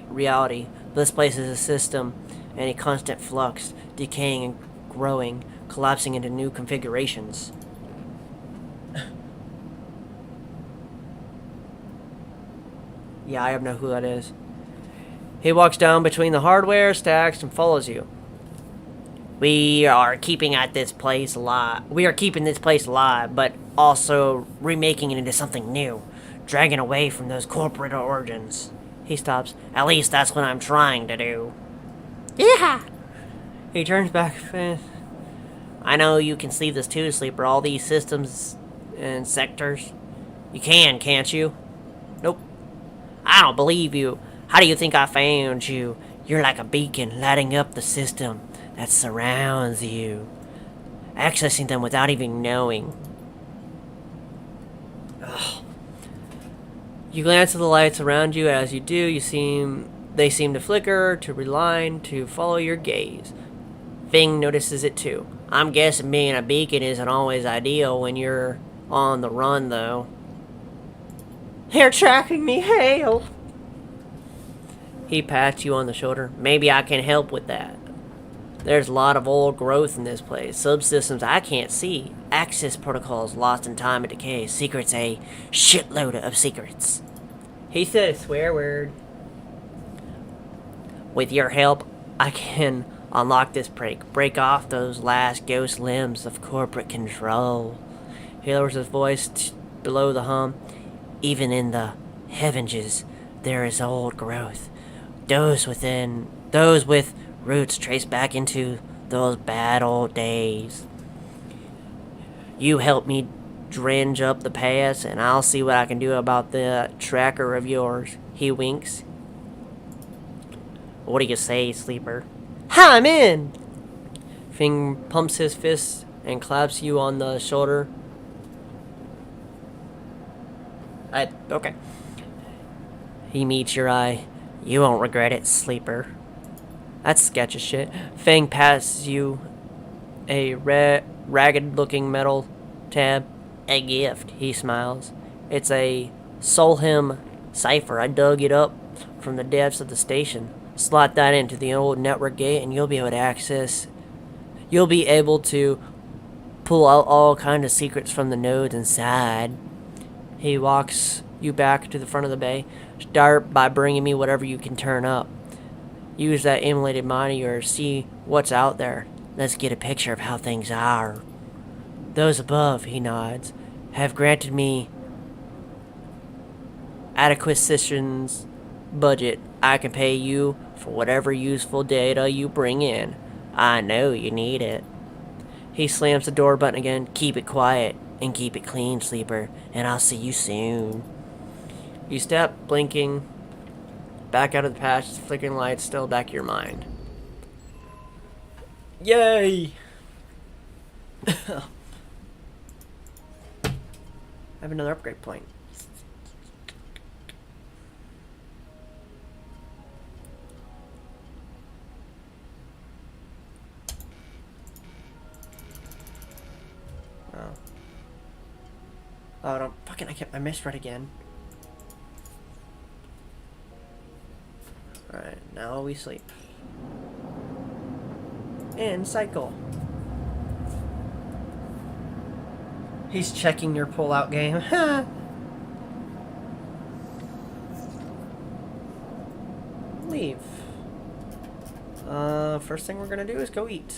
reality. This place is a system and a constant flux, decaying and growing, collapsing into new configurations. Yeah, I have no clue who that is. He walks down between the hardware stacks and follows you. We are keeping this place alive, but also remaking it into something new, dragging away from those corporate origins. He stops. At least that's what I'm trying to do. Yeah! He turns back. I know you can see this too, Sleeper. All these systems and sectors. You can, can't you? Nope. I don't believe you. How do you think I found you? You're like a beacon lighting up the system that surrounds you, accessing them without even knowing. Ugh. You glance at the lights around you. As you do, they seem to flicker, to realign, to follow your gaze. Fing notices it too. I'm guessing being a beacon isn't always ideal when you're on the run, though. They're tracking me, hail! He pats you on the shoulder. Maybe I can help with that. There's a lot of old growth in this place. Subsystems I can't see. Access protocols lost in time and decay. Secrets, a shitload of secrets. He said a swear word. With your help, I can unlock this break off those last ghost limbs of corporate control. He lowers his voice below the hum. Even in the heavens, there is old growth. Those with roots traced back into those bad old days. You help me dredge up the past, and I'll see what I can do about the tracker of yours. He winks. What do you say, Sleeper? I'm in! Fing pumps his fist and claps you on the shoulder. Okay. He meets your eye. You won't regret it, Sleeper. That's sketch as shit. Fang passes you a ragged-looking metal tab. A gift, he smiles. It's a Soul Hymn cipher. I dug it up from the depths of the station. Slot that into the old network gate and you'll be able to pull out all kinds of secrets from the nodes inside. He walks you back to the front of the bay. Start by bringing me whatever you can turn up. Use that emulated mind of yours. See what's out there. Let's get a picture of how things are. Those above, he nods, have granted me acquisitions budget. I can pay you for whatever useful data you bring in. I know you need it. He slams the door button again. Keep it quiet and keep it clean, Sleeper, and I'll see you soon. You step, blinking, back out of the patch, flickering lights still back of your mind. Yay! I have another upgrade point. Oh, don't fucking, I misread again. Alright, now we sleep. And cycle. He's checking your pull-out game. Leave. First thing we're gonna do is go eat.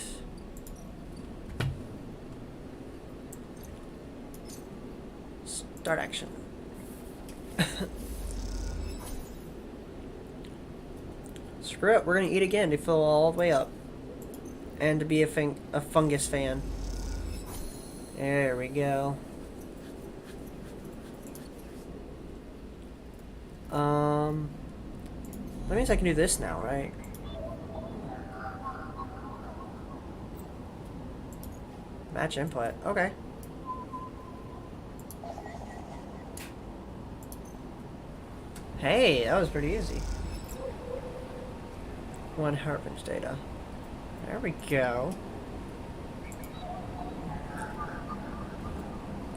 Start action. Screw it, we're gonna eat again to fill all the way up. And to be a fungus fan. There we go. That means I can do this now, right? Match input, okay. Hey, that was pretty easy. One Harpin's data. There we go.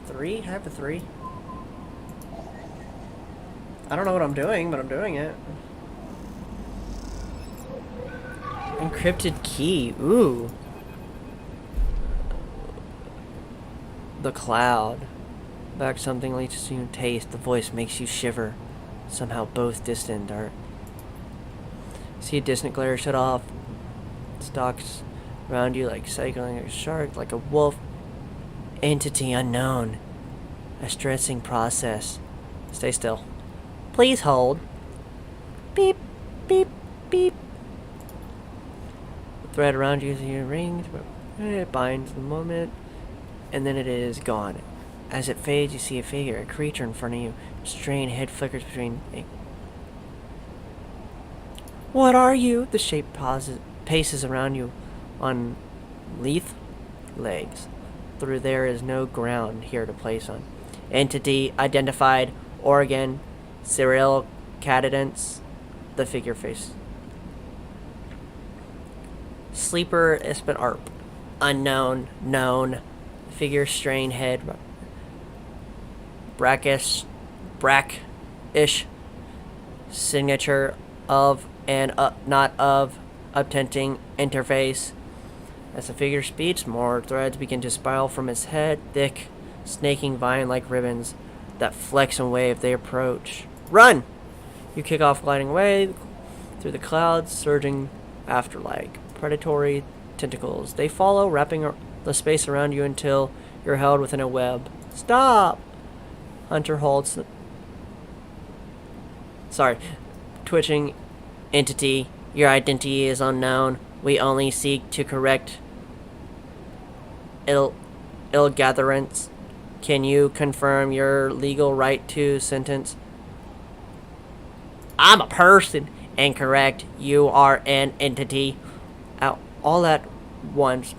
3? I have a 3. I don't know what I'm doing, but I'm doing it. Encrypted key. Ooh. The cloud. Back something leaches you taste. The voice makes you shiver. Somehow both distant are. See a distant glare shut off. Stalks around you like cycling a shark, like a wolf. Entity unknown. A stressing process. Stay still. Please hold. Beep, beep, beep. The thread around you rings, but it binds the moment, and then it is gone. As it fades, you see a figure, a creature in front of you. Strained head flickers between. What are you? The shape paces around you on lithe legs. Through there is no ground here to place on. Entity identified. Oregon. Cyril Cadence. The figure face. Sleeper Espen Arp. Unknown. Known. Figure strained head. Brackish signature of and not of obtending interface. As the figure speaks, more threads begin to spiral from its head, thick, snaking vine-like ribbons that flex and wave. They approach. Run! You kick off, gliding away through the clouds, surging after like predatory tentacles. They follow, wrapping the space around you until you're held within a web. Stop! Hunter halts. Sorry. Twitching entity. Your identity is unknown. We only seek to correct ill gatherance. Can you confirm your legal right to sentence? I'm a person. Incorrect. You are an entity. All at once,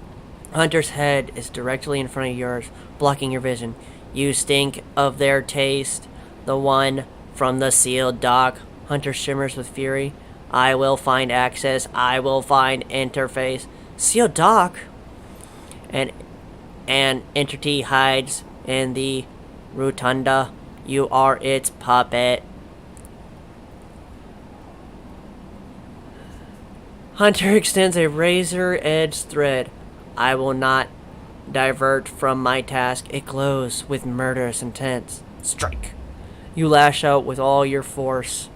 Hunter's head is directly in front of yours, blocking your vision. You stink of their taste. The one from the sealed dock. Hunter shimmers with fury. I will find access. I will find interface. Sealed dock? And an entity hides in the rotunda. You are its puppet. Hunter extends a razor-edged thread. I will not divert from my task. It glows with murderous intent. Strike. You lash out with all your force.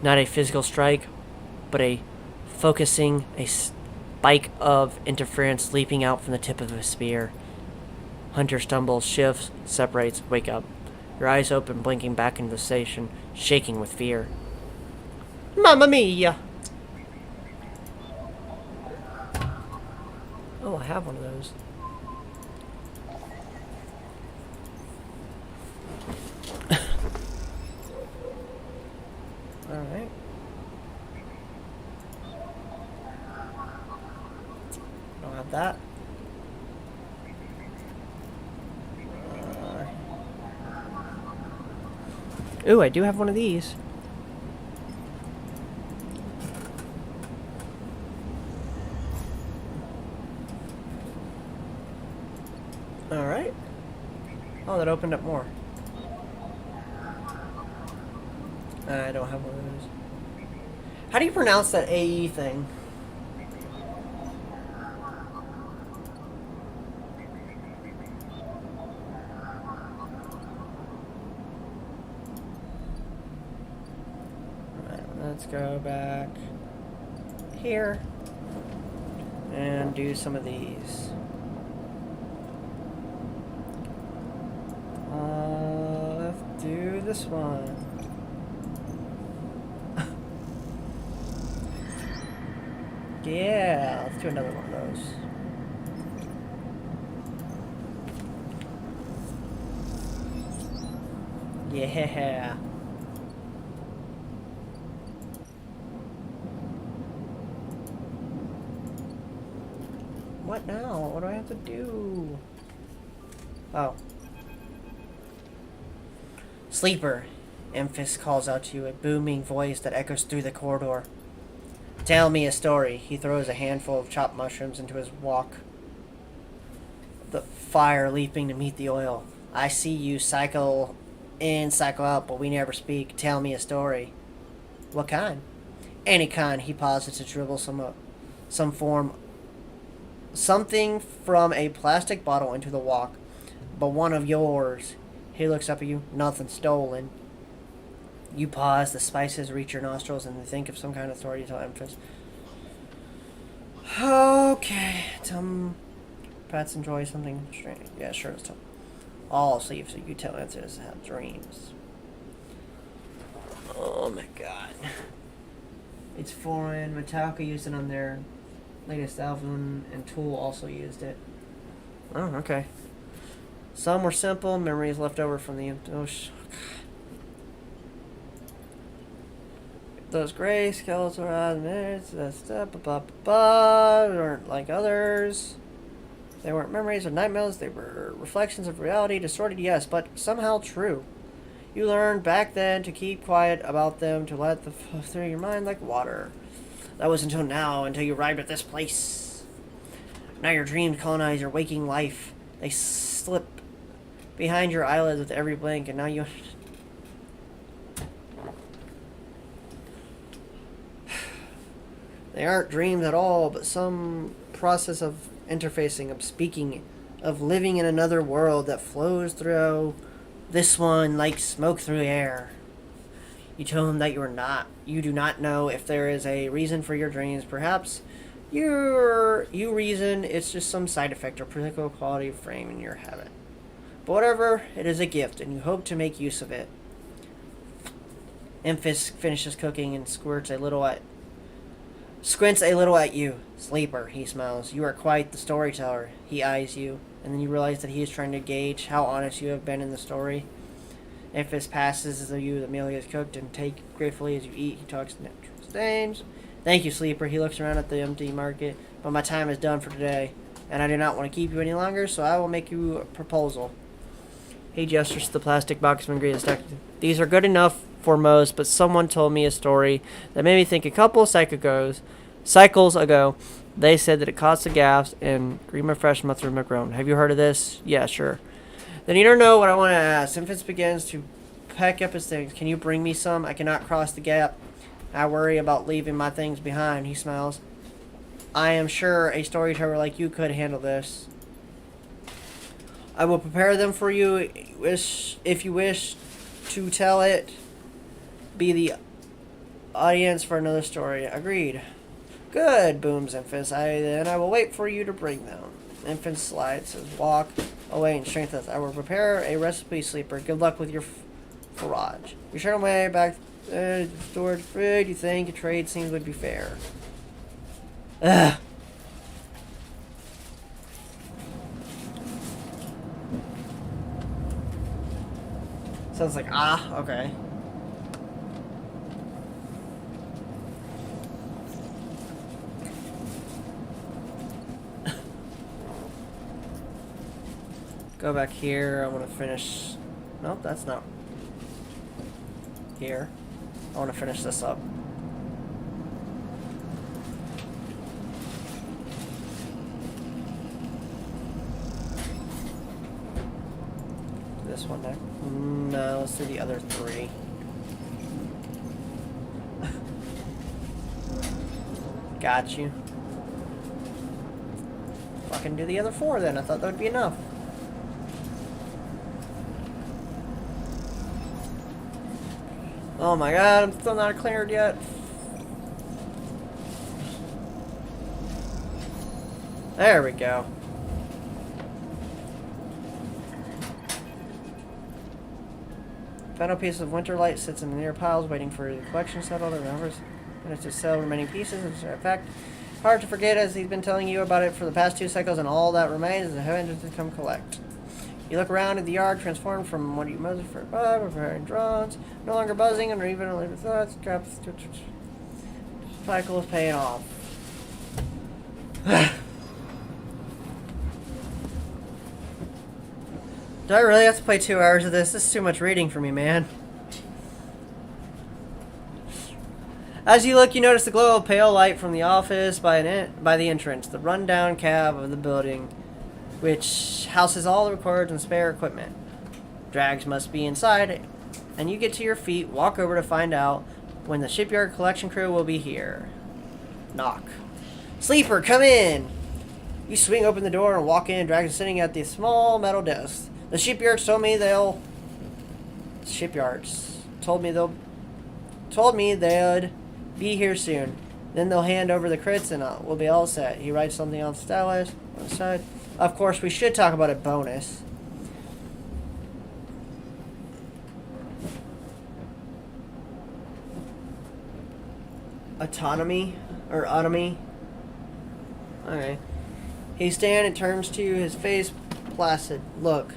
Not a physical strike, but a spike of interference leaping out from the tip of a spear. Hunter stumbles, shifts, separates, wake up. Your eyes open, blinking back into the station, shaking with fear. Mamma mia! Oh, I have one of those. Alright. Don't have that. Ooh, I do have one of these. Alright. Oh, that opened up more. I don't have one of those. How do you pronounce that AE thing? Alright, let's go back here and do some of these. Let's do this one. Yeah, let's do another one of those. Yeah. What now? What do I have to do? Oh. Sleeper. Emphis calls out to you, a booming voice that echoes through the corridor. Tell me a story. He throws a handful of chopped mushrooms into his wok, the fire leaping to meet the oil. I see you cycle in, cycle out, but we never speak. Tell me a story. What kind? Any kind. He pauses to dribble something from a plastic bottle into the wok. But one of yours. He looks up at you. Nothing stolen. You pause, the spices reach your nostrils, and you think of some kind of story to tell Emphis. Okay. Perhaps enjoy something strange. Yeah, sure. Let's tell. All asleep, so you tell Emphis to have dreams. Oh my god. It's foreign. Metallica used it on their latest album, and Tool also used it. Oh, okay. Some were simple, memories left over from the... Those gray skeletal minutes, weren't like others. They weren't memories or nightmares, they were reflections of reality, distorted, yes, but somehow true. You learned back then to keep quiet about them, to let them flow through your mind like water. That was until now, until you arrived at this place. Now your dreams colonize your waking life. They slip behind your eyelids with every blink, and now you... They aren't dreams at all, but some process of interfacing, of speaking, of living in another world that flows through this one like smoke through air. You tell him that you do not know if there is a reason for your dreams. Perhaps you reason it's just some side effect or particular quality of frame in your habit. But whatever, it is a gift, and you hope to make use of it. Emphys finishes cooking and squints a little at you. Sleeper, he smiles. You are quite the storyteller. He eyes you, and then you realize that he is trying to gauge how honest you have been in the story. Emphys passes you the meal he has cooked and take gratefully as you eat. He talks natural stains. Thank you, Sleeper. He looks around at the empty market. But my time is done for today, and I do not want to keep you any longer, so I will make you a proposal. He gestures to the plastic box of ingredients. These are good enough for most, but someone told me a story that made me think a couple of cycles ago, they said that it caused the gaps and Grima Fresh Mushroom McGrone. Have you heard of this? Yeah, sure. Then you don't know what I want to ask. Infants begins to pack up his things. Can you bring me some? I cannot cross the gap. I worry about leaving my things behind. He smiles. I am sure a storyteller like you could handle this. I will prepare them for you if you wish to tell it. Be the audience for another story. Agreed. Good, booms Emphys. Then I will wait for you to bring them. Emphys slides his walk away and strengthens. I will prepare a recipe, Sleeper. Good luck with your forage. You turn away back to storage food. You think a trade seems would be fair. Ugh. Sounds like, okay. Go back here. I want to finish. Nope, that's not here. I want to finish this up. This one next. No, let's do the other three. Got you. Fucking do the other four then. I thought that would be enough. Oh my god, I'm still not cleared yet. There we go. Final piece of Winterlight sits in the near piles waiting for the collection settled. Remembers to sell remaining pieces. As a fact, hard to forget as he's been telling you about it for the past 2 cycles, and all that remains is the heaven to come collect. You look around at the yard, transformed from what you measured for above, preparing drones, no longer buzzing, and even only with thoughts. Cycle is paying off. Do I really have to play 2 hours of this? This is too much reading for me, man. As you look, you notice the glow of pale light from the office by the entrance, the rundown cab of the building, which houses all the records and spare equipment. Drags must be inside, and you get to your feet, walk over to find out when the shipyard collection crew will be here. Knock. Sleeper, come in! You swing open the door and walk in. Drags is sitting at the small metal desk. The shipyards told me they'd be here soon. Then they'll hand over the crits and we'll be all set. He writes something on the stylus on the side. Of course, we should talk about a bonus. Autonomy? Or autonomy? Okay. He stands and turns to you, his face placid. Look.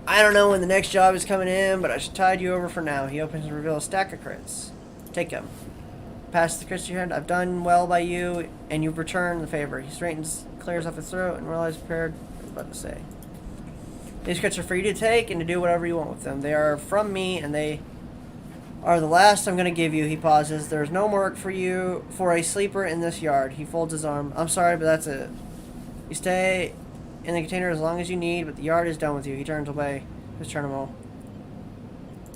I don't know when the next job is coming in, but I should tide you over for now. He opens and reveals a stack of crits. Take them. Pass the crits to your hand. I've done well by you, and you've returned the favor. He straightens, clears off his throat, and realizes prepared what I was about to say. These crits are for you to take and to do whatever you want with them. They are from me, and they are the last I'm going to give you. He pauses. There's no more work for you for a sleeper in this yard. He folds his arm. I'm sorry, but that's it. You stay in the container as long as you need, but the yard is done with you. He turns away his terminal.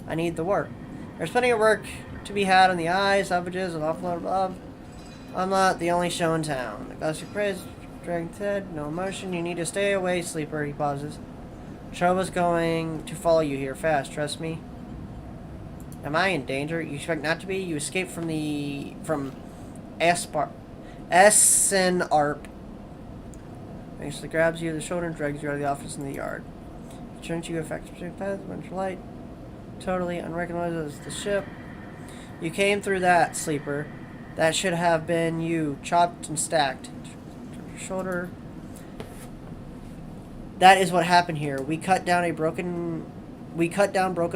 I need the work. There's plenty of work to be had on the eyes, savages, and offload above. I'm not the only show in town. The Gothic praise, Dragon's head, no emotion. You need to stay away, sleeper. He pauses. Trova's going to follow you here fast. Trust me. Am I in danger? You expect not to be? You escaped from Essen Arp. Eventually grabs you to the shoulder and drags you out of the office in the yard. He turns you effectively path, winter light. Totally unrecognizable as the ship. You came through that, sleeper. That should have been you, chopped and stacked. Shoulder. That is what happened here. We cut down broken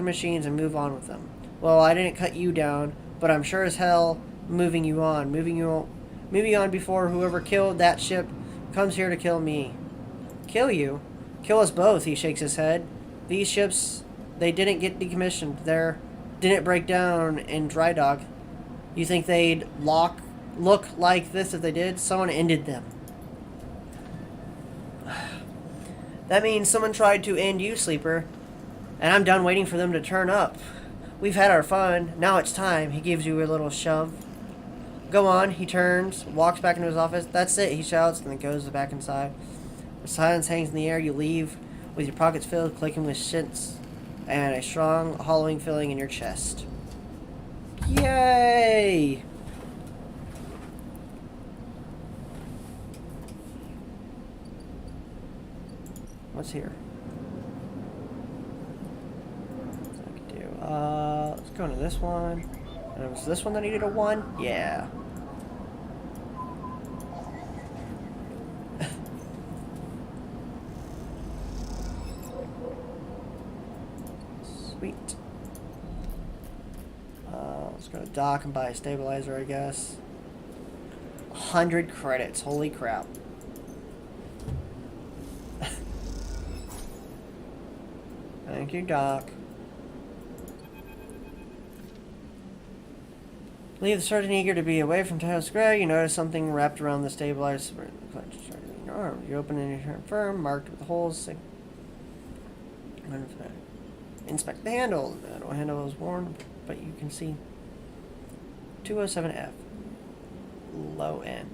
machines and move on with them. Well, I didn't cut you down, but I'm sure as hell moving you on before whoever killed that ship comes here to kill me. Kill you? Kill us both, he shakes his head. These ships, they didn't get decommissioned. They didn't break down in dry dock. You think they'd look like this if they did? Someone ended them. That means someone tried to end you, sleeper. And I'm done waiting for them to turn up. We've had our fun. Now it's time. He gives you a little shove. Go on. He turns, walks back into his office. That's it, he shouts, and then goes back inside. The silence hangs in the air. You leave with your pockets filled, clicking with shits, and a strong, hollowing feeling in your chest. Yay! What's here? Let's go into this one. And it was this one that needed a 1? Yeah. Sweet. Let's go to dock and buy a stabilizer, I guess. 100 credits. Holy crap. Thank you, Doc. Leave the sergeant eager to be away from Taos Square. You notice something wrapped around the stabilizer. You open it in your firm, marked with holes. Inspect the handle. The handle is worn, but you can see 207F. Low end.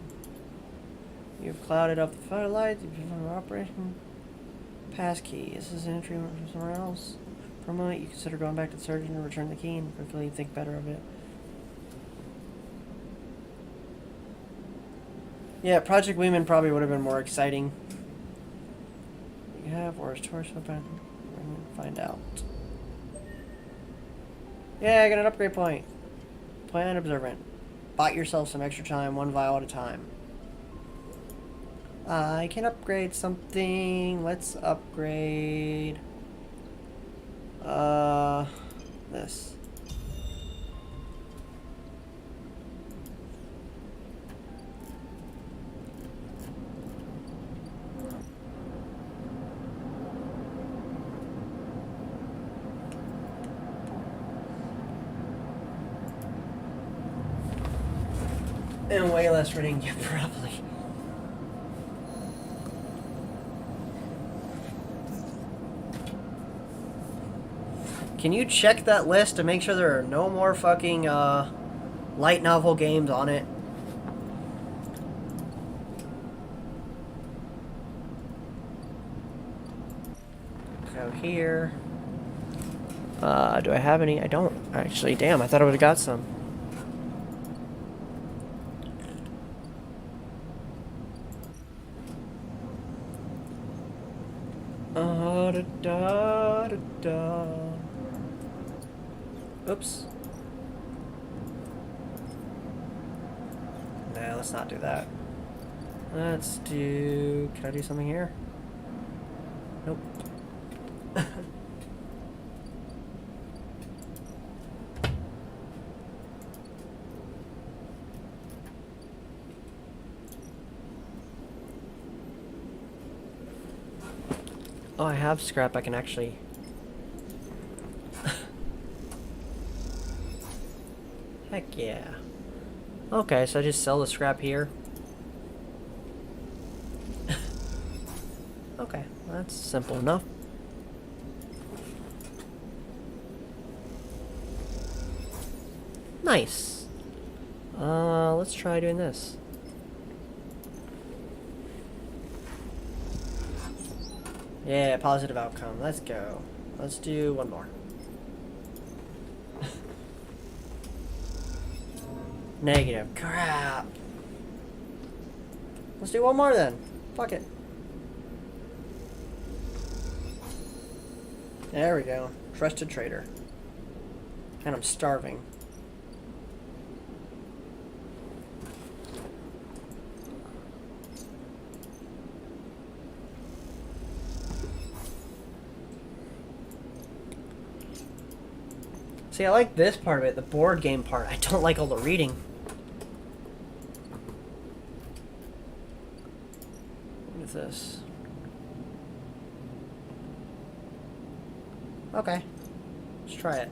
You've clouded up the firelight. You've operation. Passkey. Is this an entry from somewhere else? For a moment, you consider going back to the surgeon and return the key, and quickly think better of it. Yeah, Project Weeman probably would have been more exciting. You have worst torso button. Find out. Yeah, I got an upgrade point. Plan observant. Bought yourself some extra time, 1 vial at a time. I can upgrade something. Let's upgrade this. And way less reading, yeah, probably. Can you check that list to make sure there are no more fucking light novel games on it? Go here. Do I have any? I don't. Actually, damn, I thought I would have got some. Oops. Nah, let's not do that. Let's do... Can I do something here? Nope. Oh, I have scrap I can actually... Heck yeah. Okay, so I just sell the scrap here. Okay, well, that's simple enough. Nice. Let's try doing this. Yeah, positive outcome. Let's go. Let's do one more. Negative. Crap. Let's do one more then. Fuck it. There we go. Trusted trader. And I'm starving. See, I like this part of it, the board game part. I don't like all the reading. What is this? Okay. Let's try it.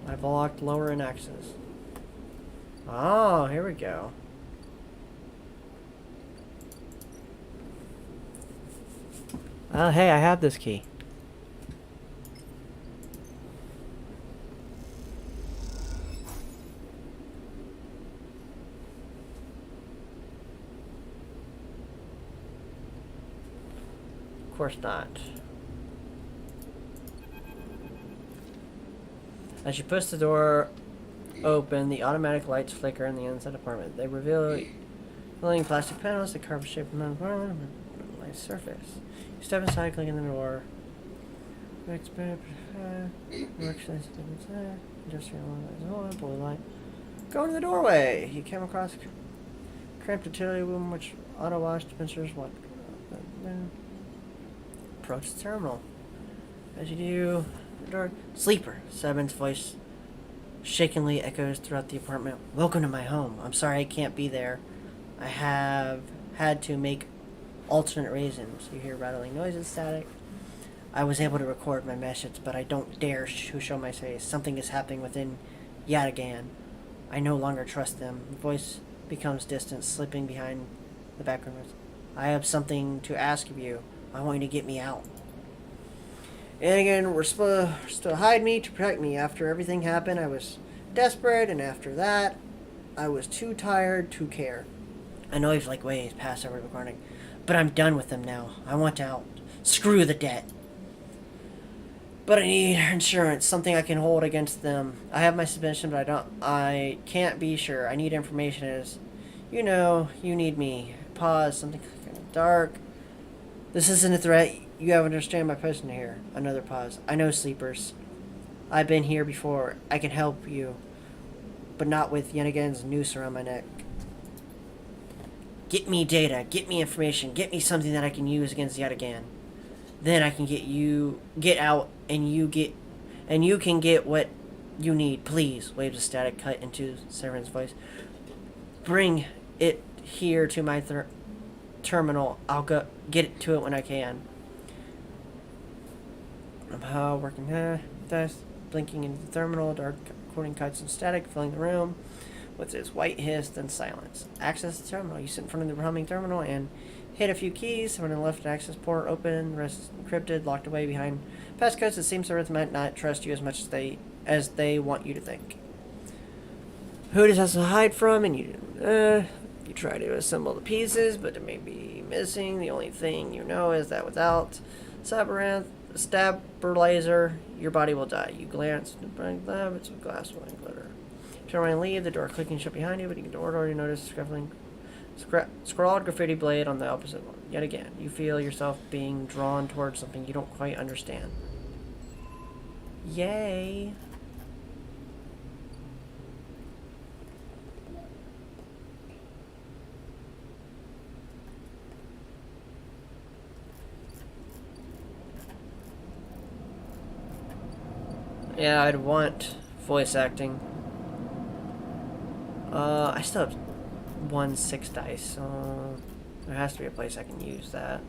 I've locked lower in access. Oh, here we go. Oh, hey, I have this key. Of course not. As you push the door open, the automatic lights flicker in the inside apartment. They reveal filling plastic panels, the carpet-shaped light surface. You step inside, clicking the door. Industrial blue light. Go into the doorway. You came across a cramped utility room, which auto wash dispensers. What? Approach the terminal. As you do, the door. Sleeper. Seven's voice shakingly echoes throughout the apartment. Welcome to my home. I'm sorry I can't be there. I have had to make alternate reasons. You hear rattling noises, static. I was able to record my message, but I don't dare to show my face. Something is happening within Yatagan. I no longer trust them. The voice becomes distant, slipping behind the background. I have something to ask of you. I want you to get me out. And again, we're supposed to hide me to protect me. After everything happened, I was desperate, and after that, I was too tired to care. I know you've ways past every recording, but I'm done with them now. I want out. Screw the debt. But I need insurance, something I can hold against them. I have my suspicion, but I can't be sure. I need information as, you need me. Pause, something kind of dark. This isn't a threat. You have to understand my position here. Another pause. I know sleepers. I've been here before. I can help you. But not with Yatagan's noose around my neck. Get me data. Get me information. Get me something that I can use against Yatagan. Then I can get out, and you can get what you need. Please. Waves of static cut into Severin's voice. Bring it here to my terminal. I'll go get to it when I can. I'm working desk, blinking into the terminal, dark recording cuts and static filling the room with its white hiss, then silence. Access the terminal. You sit in front of the humming terminal and hit a few keys. Someone on the left access port open, rest encrypted, locked away behind passcodes. It seems the Earth might not trust you as much as they want you to think. Who does has to hide from, and you try to assemble the pieces, but it may be missing. The only thing you know is that without stabilizer, your body will die. You glance at the bright lab, it's a glass and glitter. Turn around and leave, the door clicking shut behind you, but you can already notice scrawled graffiti blade on the opposite one. Yet again, you feel yourself being drawn towards something you don't quite understand. Yay! Yeah, I'd want voice acting. I still have 6 dice, so there has to be a place I can use that.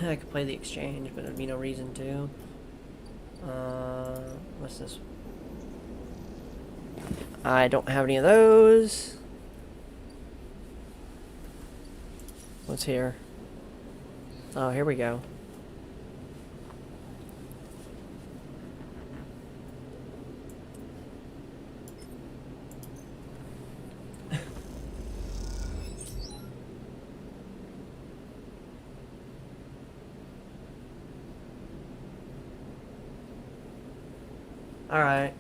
I could play the exchange, but there'd be no reason to. What's this? I don't have any of those. What's here? Oh, here we go. Alright.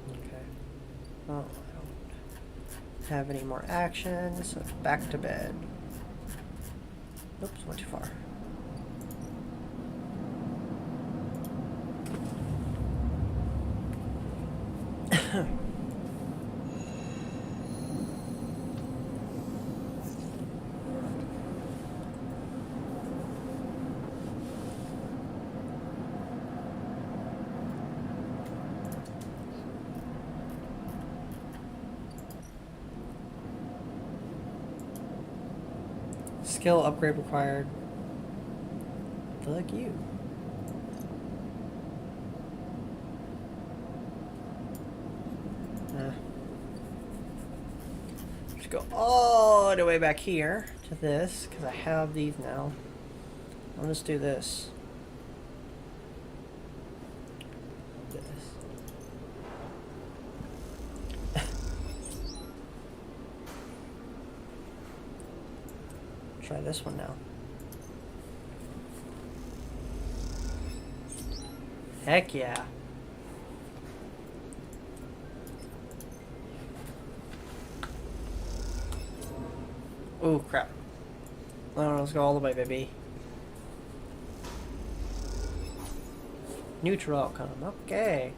Okay. Oh, I don't have any more action, so back to bed. Oops, went too far. Skill upgrade required. Fuck you. Let's go all the way back here to this, because I have these now. I'll just do this. This. Try this one now. Heck yeah. Oh crap. Oh, let's go all the way, baby. Neutral outcome. Okay.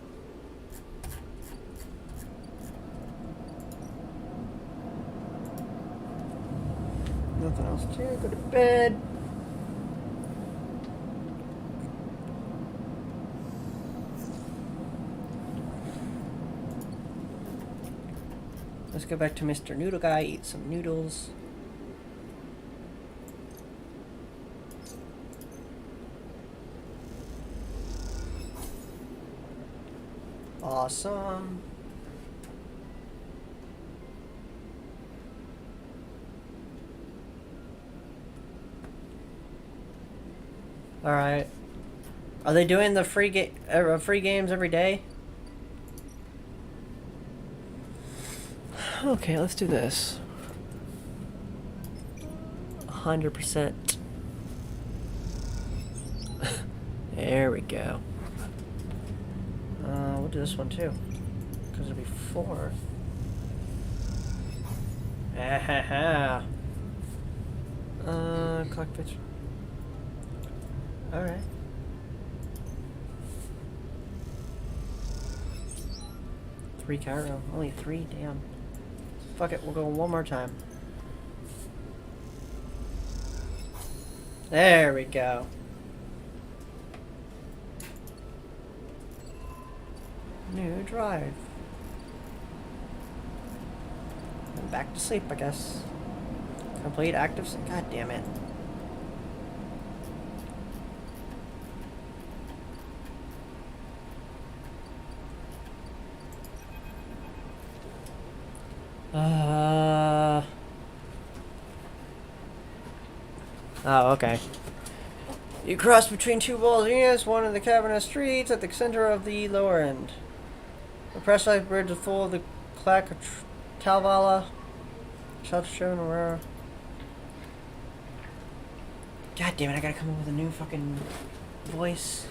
Nothing else to do. Go to bed. Let's go back to Mr. Noodle Guy, eat some noodles. Awesome. Alright. Are they doing the free games every day? Okay, let's do this. 100%. There we go. We'll do this one too. Because it'll be 4. Ah, clock picture. Alright. Three Cairo. Only 3? Damn. Fuck it, we'll go one more time. There we go. New drive. And back to sleep, I guess. Complete active. God damn it. Oh, okay. You cross between two walls units, one in the cavernous streets at the center of the lower end. The pressurized bridge is full of the clack of Talvala. Shelter shown Aurora. God damn it, I gotta come up with a new fucking voice.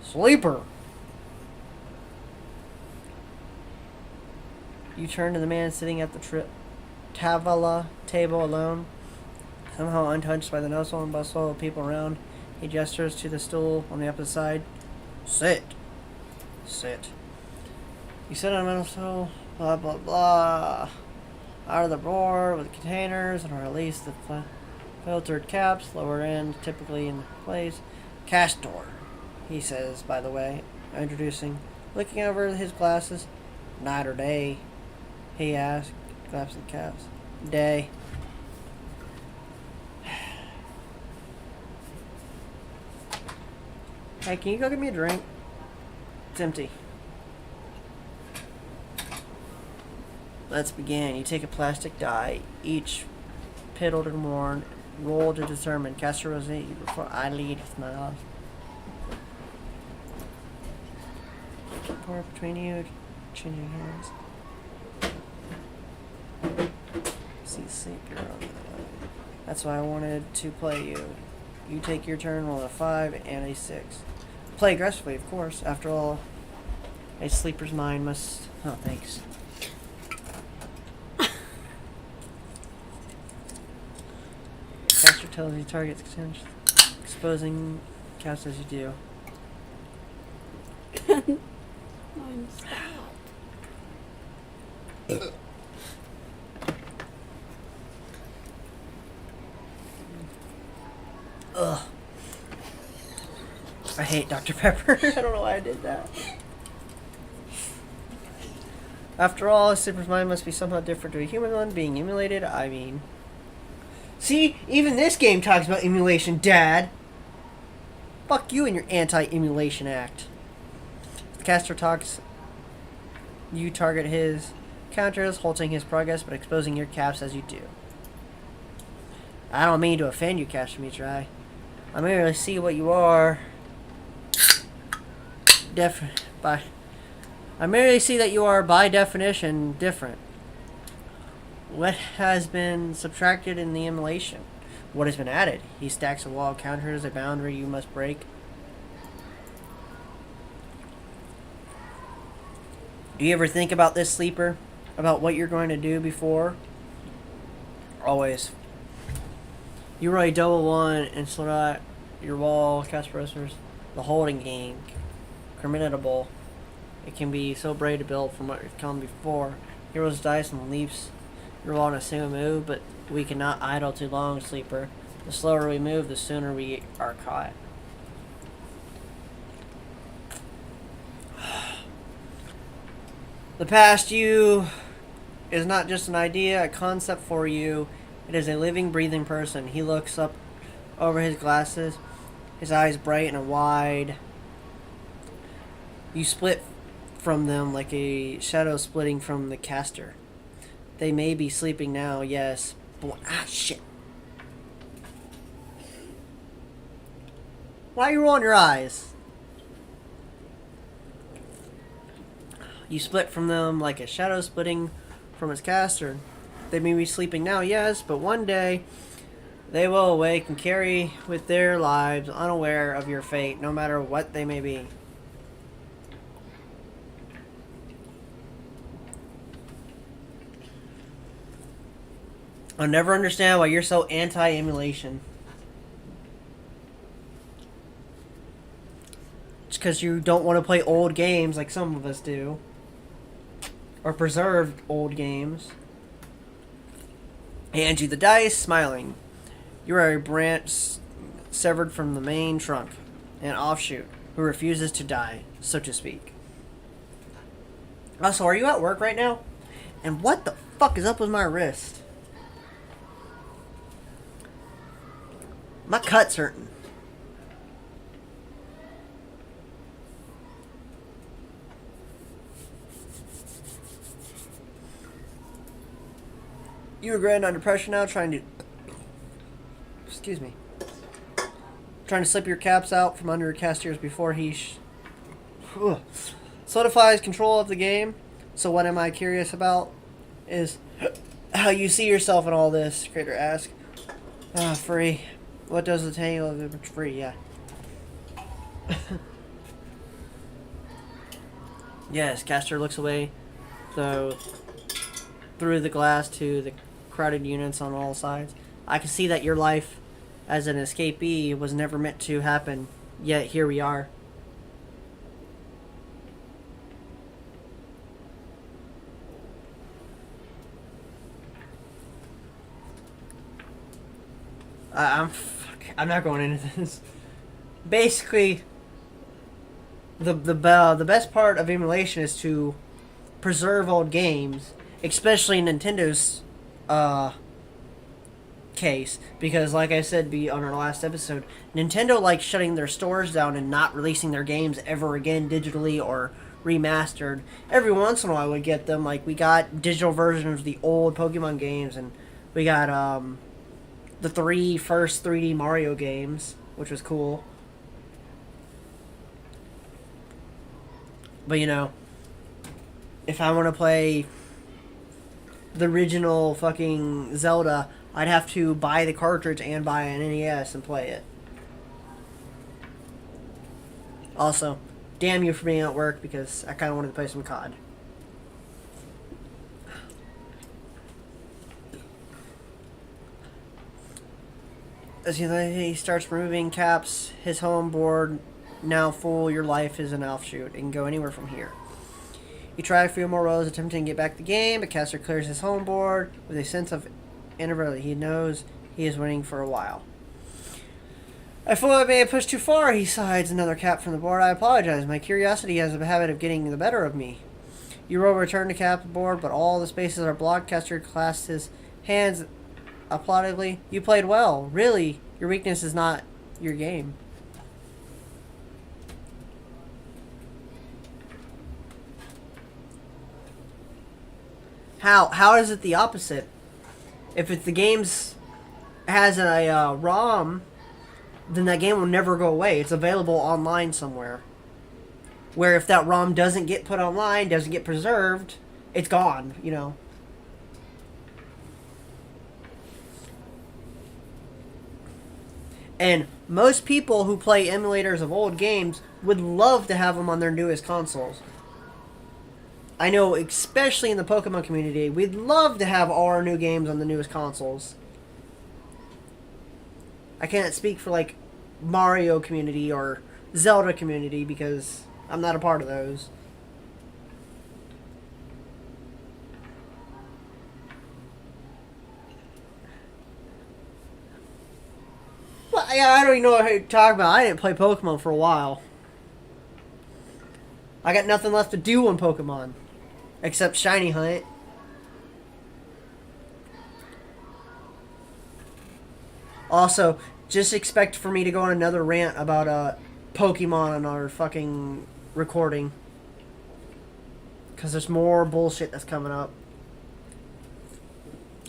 Sleeper! You turn to the man sitting at the Tavala table alone, somehow untouched by the hustle and bustle of people around. He gestures to the stool on the opposite side. Sit. Sit. You sit on a metal stool, blah blah blah. Out of the drawer with containers and release the filtered caps, lower end, typically in place. Castor, he says, by the way, introducing. Looking over his glasses. Night or day? He asked, collapsing caps. Day. Hey, can you go get me a drink? It's empty. Let's begin. You take a plastic die, each piddled and worn, roll to determine. Cast a rosette before I lead with my off. Pour between you. changing hands. See, sleep, you're on the line. That's why I wanted to play you. You take your turn, roll a 5 and a 6. Play aggressively, of course. After all, a sleeper's mind must... Oh, thanks. Caster tells you targets exposing cast as you do. I'm stopped. Ugh. I hate Dr. Pepper. I don't know why I did that. After all, a sleeper's mind must be somehow different to a human one being emulated. I mean... See? Even this game talks about emulation, Dad! Fuck you and your anti-emulation act. The caster talks... You target his counters, halting his progress, but exposing your caps as you do. I don't mean to offend you, Caster Mitrai. I merely see what you are... I merely see that you are, by definition, different. What has been subtracted in the emulation? What has been added? He stacks a wall of counters, a boundary you must break. Do you ever think about this, Sleeper? About what you're going to do before? Always. You roll a double 1 and slot out your wall, cast pressers. The holding game. Criminatable. It can be so brave to build from what you've come before. He rolls dice and leaps. You roll on a single move, but we cannot idle too long, Sleeper. The slower we move, the sooner we are caught. The past you is not just an idea, a concept for you. It is a living, breathing person. He looks up over his glasses, his eyes bright and wide. You split from them like a shadow splitting from the caster. They may be sleeping now, yes. But shit. Why are you rolling your eyes? You split from them like a shadow splitting from its caster. They may be sleeping now, yes, but one day they will awake and carry with their lives unaware of your fate, no matter what they may be. I'll never understand why you're so anti-emulation. It's because you don't want to play old games like some of us do. Or preserved old games. He hands you the dice, smiling. You are a branch severed from the main trunk. An offshoot who refuses to die, so to speak. Also, are you at work right now? And what the fuck is up with my wrist? My cut's hurting. You are grand under pressure now, trying to... Excuse me. Trying to slip your caps out from under your casters before he... solidifies control of the game. So what am I curious about is how you see yourself in all this, Crater asks. Free. What does the tangle of it free? Yeah. Yes, Caster looks away through the glass to the crowded units on all sides. I can see that your life as an escapee was never meant to happen, yet here we are. I'm not going into this. Basically, the best part of emulation is to preserve old games, especially Nintendo's case, because like I said on our last episode, Nintendo likes shutting their stores down and not releasing their games ever again digitally or remastered. Every once in a while we get them, like we got digital versions of the old Pokemon games, and we got the first 3D Mario games, which was cool. But you know, if I want to play the original fucking Zelda, I'd have to buy the cartridge and buy an NES and play it. Also, damn you for being at work because I kind of wanted to play some COD. As he starts removing caps, his home board now full. Your life is an offshoot. It can go anywhere from here. You try a few more rows, attempting to get back the game, but Caster clears his home board with a sense of inevitability. He knows he is winning for a while. I feel I may have pushed too far, he sighs. Another cap from the board. I apologize. My curiosity has a habit of getting the better of me. You will return to cap board, but all the spaces are blocked. Caster clasps his hands applaudingly. You played well. Really, your weakness is not your game. How is it the opposite? If the game's has a ROM, then that game will never go away. It's available online somewhere. Where if that ROM doesn't get put online, doesn't get preserved, it's gone, you know. And most people who play emulators of old games would love to have them on their newest consoles. I know, especially in the Pokemon community, we'd love to have all our new games on the newest consoles. I can't speak for, like, Mario community or Zelda community because I'm not a part of those. Well, yeah, I don't even know what to talk about. I didn't play Pokemon for a while. I got nothing left to do on Pokemon. Except Shiny Hunt. Also, just expect for me to go on another rant about Pokemon on our fucking recording. Because there's more bullshit that's coming up.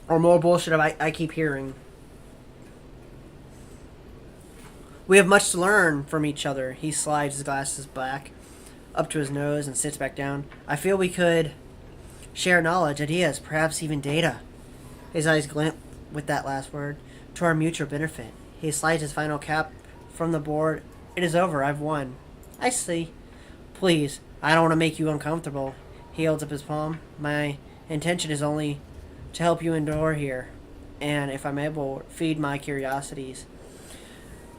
Or more bullshit I keep hearing. We have much to learn from each other. He slides his glasses back up to his nose and sits back down. I feel we could share knowledge, ideas, perhaps even data. His eyes glint with that last word. To our mutual benefit. He slides his final cap from the board. It is over. I've won. I see. Please, I don't want to make you uncomfortable. He holds up his palm. My intention is only to help you endure here. And if I'm able, feed my curiosities.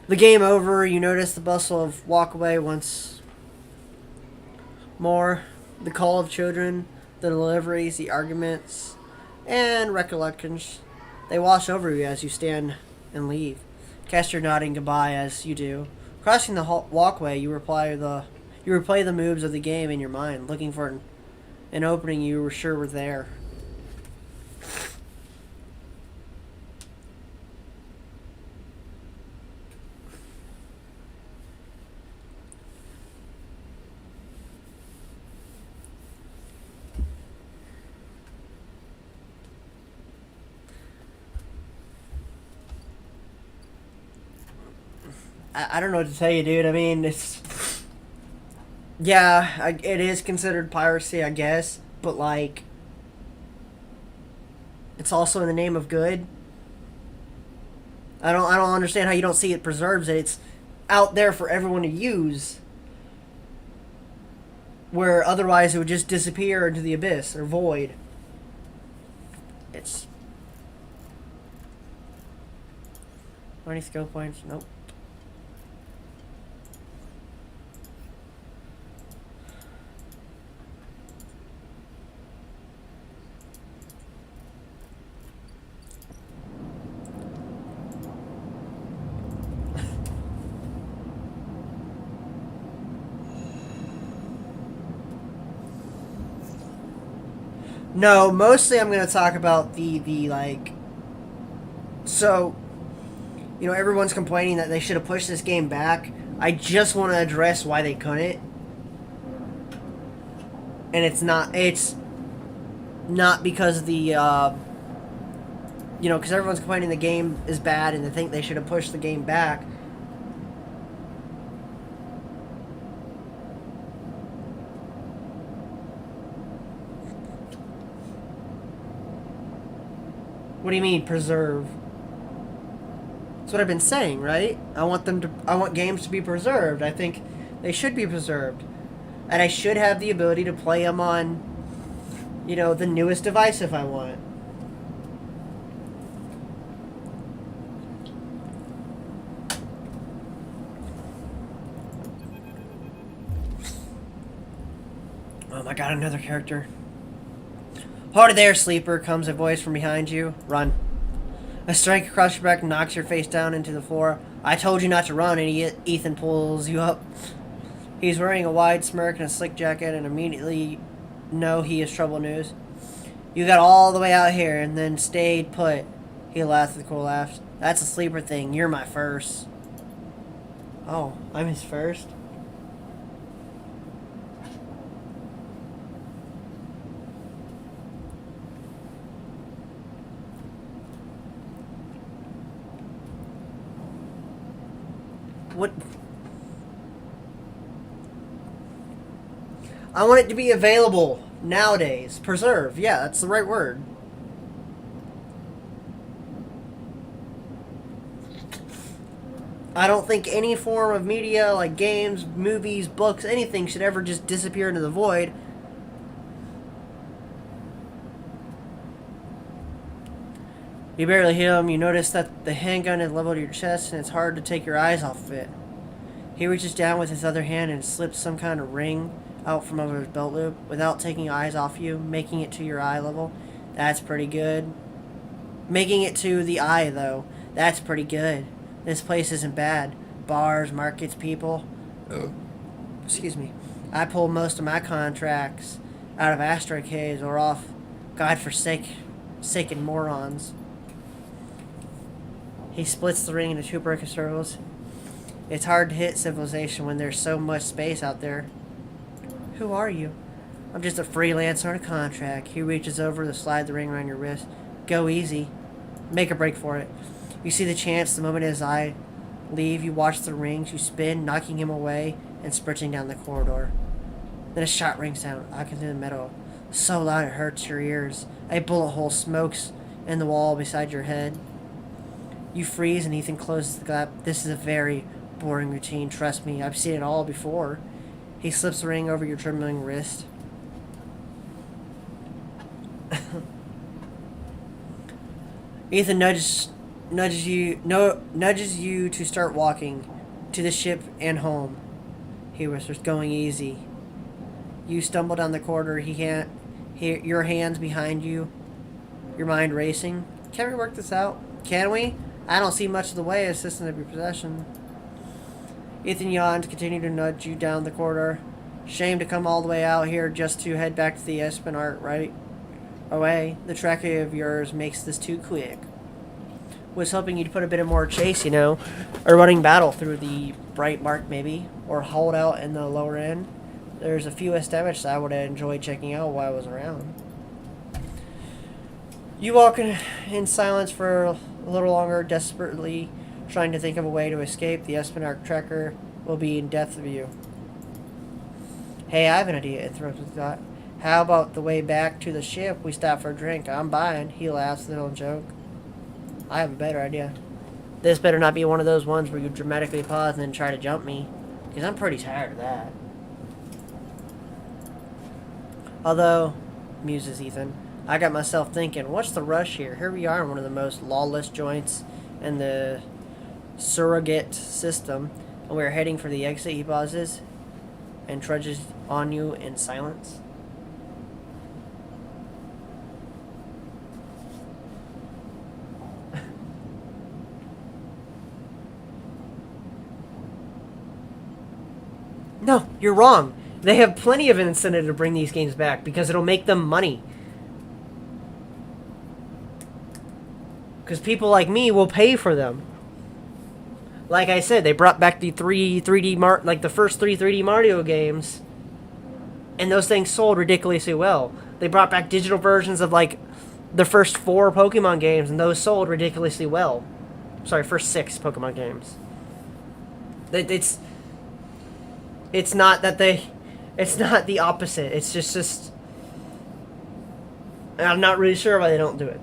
The game over, you notice the bustle of walk away once more. The call of children, the deliveries, the arguments, and recollections. They wash over you as you stand and leave. Caster nodding goodbye as you do. Crossing the walkway, you replay the moves of the game in your mind, looking for an opening you were sure were there. I don't know what to tell you, dude. I mean, it's... Yeah, it is considered piracy, I guess. But, like... It's also in the name of good. I don't understand how you don't see it preserves it. It's out there for everyone to use. Where otherwise it would just disappear into the abyss or void. It's... 20 skill points. Nope. No, mostly I'm going to talk about the like... So, you know, everyone's complaining that they should have pushed this game back. I just want to address why they couldn't. And it's not because of the, you know, because everyone's complaining the game is bad and they think they should have pushed the game back. What do you mean preserve? That's what I've been saying, right? I want games to be preserved. I think they should be preserved. And I should have the ability to play them on, the newest device if I want. Oh my god, another character. Harder there, sleeper, comes a voice from behind you. Run. A strike across your back knocks your face down into the floor. I told you not to run, idiot. Ethan pulls you up. He's wearing a wide smirk and a slick jacket and immediately know he is trouble news. You got all the way out here and then stayed put. He laughed with a cool laugh. That's a sleeper thing. You're my first. Oh, I'm his first? What? I want it to be available nowadays. Preserve. Yeah, that's the right word. I don't think any form of media, like games, movies, books, anything should ever just disappear into the void. You barely hear him. You notice that the handgun is leveled to your chest and it's hard to take your eyes off of it. He reaches down with his other hand and slips some kind of ring out from over his belt loop without taking eyes off you, making it to your eye level. That's pretty good. Making it to the eye, though, that's pretty good. This place isn't bad. Bars, markets, people. Excuse me. I pull most of my contracts out of asteroid caves or off godforsaken morons. He splits the ring into two perfect circles. It's hard to hit civilization when there's so much space out there. Who are you? I'm just a freelancer on a contract. He reaches over to slide the ring around your wrist. Go easy. Make a break for it. You see the chance the moment his eye leave, you watch the rings, you spin, knocking him away and sprinting down the corridor. Then a shot rings out, knocking through the metal. So loud it hurts your ears. A bullet hole smokes in the wall beside your head. You freeze and Ethan closes the gap. This is a very boring routine, trust me. I've seen it all before. He slips the ring over your trembling wrist. Ethan nudges you to start walking to the ship and home. He whispers, going easy. You stumble down the corridor. Your hands behind you, your mind racing. Can we work this out? Can we? I don't see much of the way a system of your possession. Ethan yawns, continue to nudge you down the corridor. Shame to come all the way out here just to head back to the Espinart right away. The tracking of yours makes this too quick. Was hoping you'd put a bit of more chase, a running battle through the Bright Mark maybe, or hold out in the lower end. There's a few establishments I would have enjoyed checking out while I was around. You walk in silence for a little longer, desperately trying to think of a way to escape. The Espinarch tracker will be in depth of you. Hey, I have an idea, interrupted Scott. How about the way back to the ship we stop for a drink? I'm buying. He laughs, little joke. I have a better idea. This better not be one of those ones where you dramatically pause and then try to jump me, because I'm pretty tired of that. Although, muses Ethan, I got myself thinking, what's the rush here? Here we are in one of the most lawless joints in the surrogate system, and we're heading for the exit. He pauses and trudges on you in silence. No, you're wrong. They have plenty of incentive to bring these games back because it'll make them money. Because people like me will pay for them. Like I said, they brought back the the first three 3D Mario games, and those things sold ridiculously well. They brought back digital versions of like the first 4 Pokemon games, and those sold ridiculously well. Sorry, first 6 Pokemon games. It's not that it's not the opposite. It's just And I'm not really sure why they don't do it.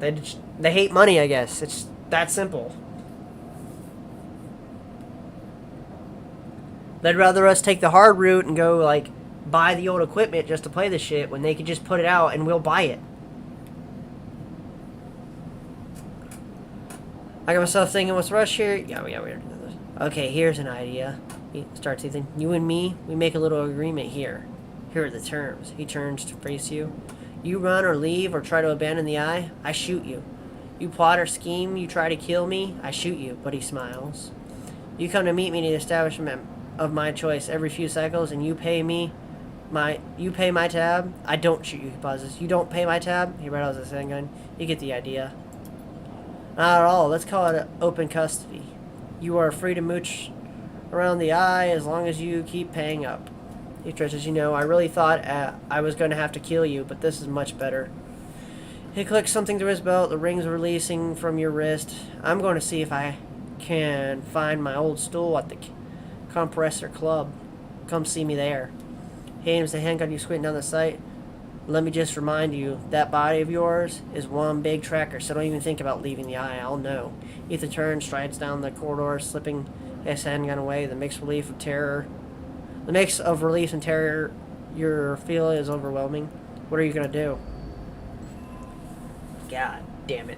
They hate money, I guess. It's that simple. They'd rather us take the hard route and go, like, buy the old equipment just to play the shit when they could just put it out and we'll buy it. I got myself thinking, what's the rush here? Yeah, we already did this. Okay, here's an idea. He starts thinking, you and me, we make a little agreement here. Here are the terms. He turns to face you. You run or leave or try to abandon the eye, I shoot you. You plot or scheme, you try to kill me, I shoot you. But he smiles. You come to meet me in the establishment of my choice every few cycles, and you pay my tab. I don't shoot you. He pauses. You don't pay my tab. He rattles his handgun. You get the idea. Not at all. Let's call it open custody. You are free to mooch around the eye as long as you keep paying up. He stretches. You know, I really thought I was going to have to kill you, but this is much better. He clicks something to his belt. The ring's releasing from your wrist. I'm going to see if I can find my old stool at the Compressor Club. Come see me there. He aims the handgun. You squint down the sight. Let me just remind you, that body of yours is one big tracker, so don't even think about leaving the eye. I'll know. Ethan turns, strides down the corridor, slipping his handgun away. The mix of relief and terror you feel is overwhelming. What are you gonna do? God damn it.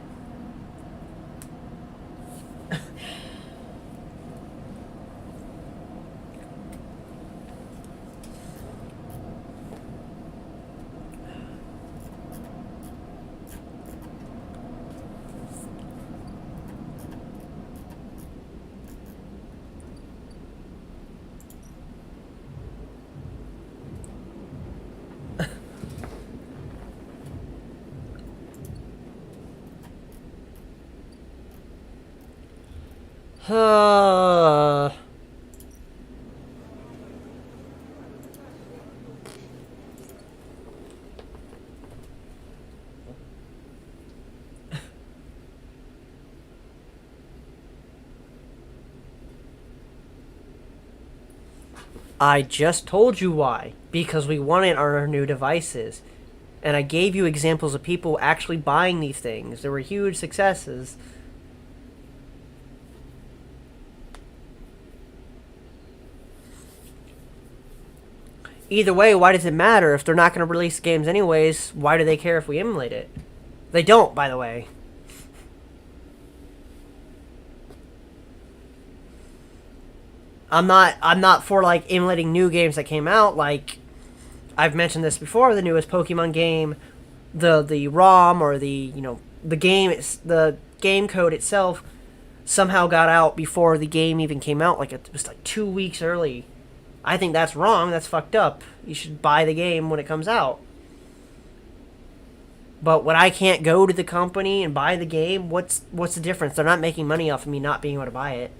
I just told you why. Because we want it on our new devices. And I gave you examples of people actually buying these things. There were huge successes. Either way, why does it matter? If they're not going to release games anyways, why do they care if we emulate it? They don't, by the way. I'm not for, like, emulating new games that came out. Like, I've mentioned this before, the newest Pokemon game, the ROM or the game code itself somehow got out before the game even came out. Like, it was like 2 weeks early. I think that's wrong. That's fucked up. You should buy the game when it comes out. But when I can't go to the company and buy the game, what's the difference? They're not making money off of me not being able to buy it.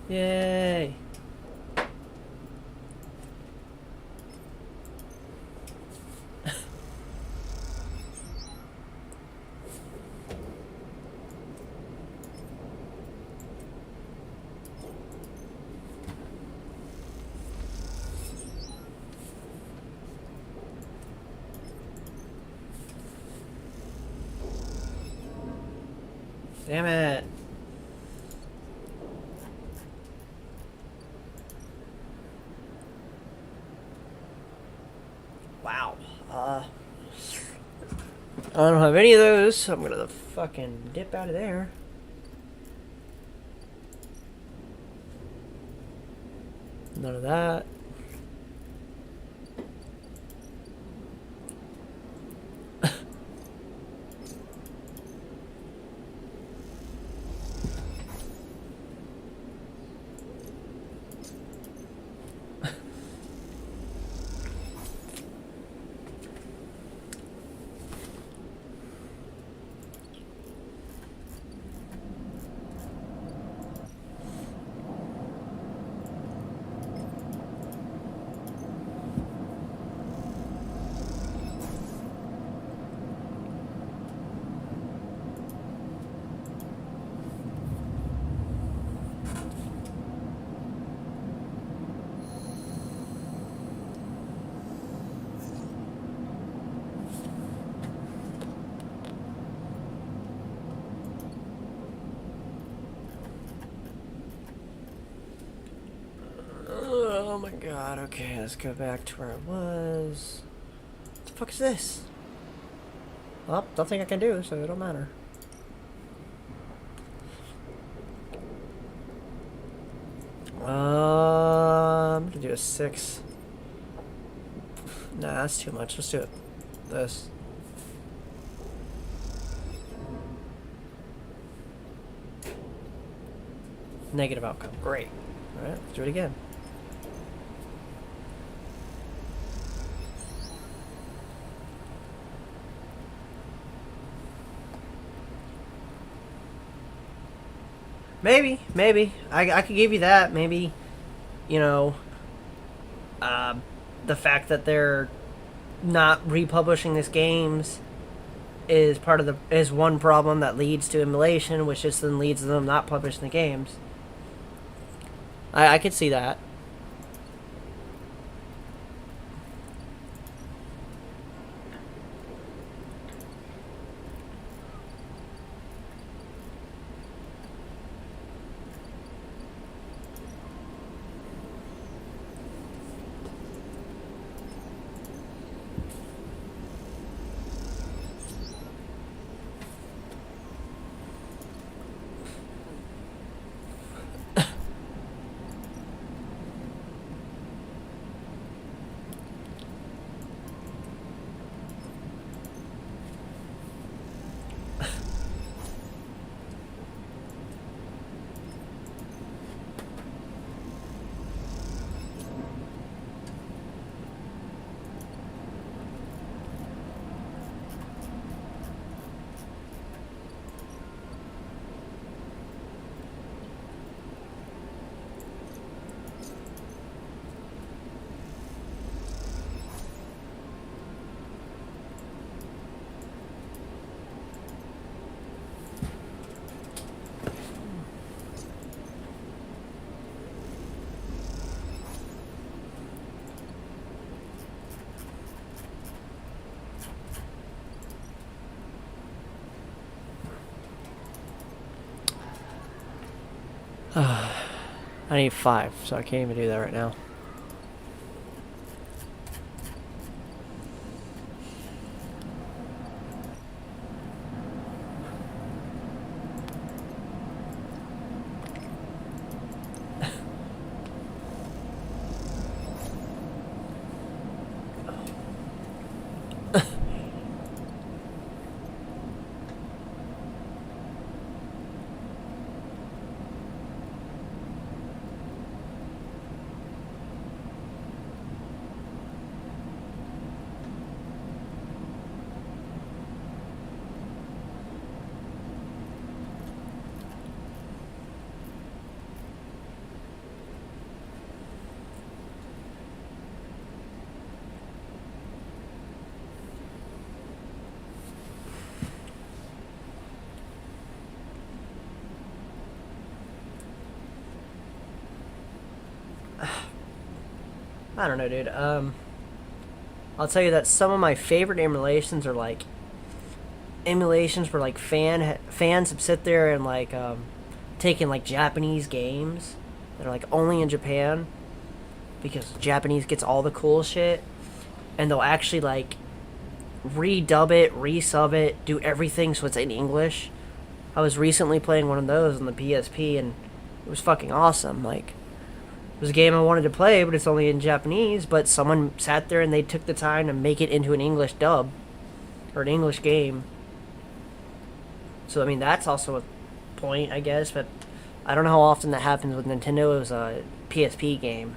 Yay. Damn it. Wow. I don't have any of those, so I'm gonna fucking dip out of there. None of that. Oh my god, okay, let's go back to where I was. What the fuck is this? Well, nothing I can do, so it don't matter. I'm gonna do a 6. Nah, that's too much. Let's do it. This. Negative outcome. Great. Alright, let's do it again. Maybe. I could give you that. Maybe, you know, the fact that they're not republishing these games is is one problem that leads to emulation, which just then leads to them not publishing the games. I could see that. I need 5, so I can't even do that right now. I don't know, dude. I'll tell you that some of my favorite emulations are like emulations where like fans have sit there and like taken like Japanese games that are like only in Japan because Japanese gets all the cool shit, and they'll actually like redub it, resub it, do everything so it's in English. I was recently playing one of those on the PSP and it was fucking awesome. Like, it was a game I wanted to play, but it's only in Japanese, but someone sat there and they took the time to make it into an English dub or an English game. So I mean that's also a point, I guess, but I don't know how often that happens with Nintendo. It was a PSP game.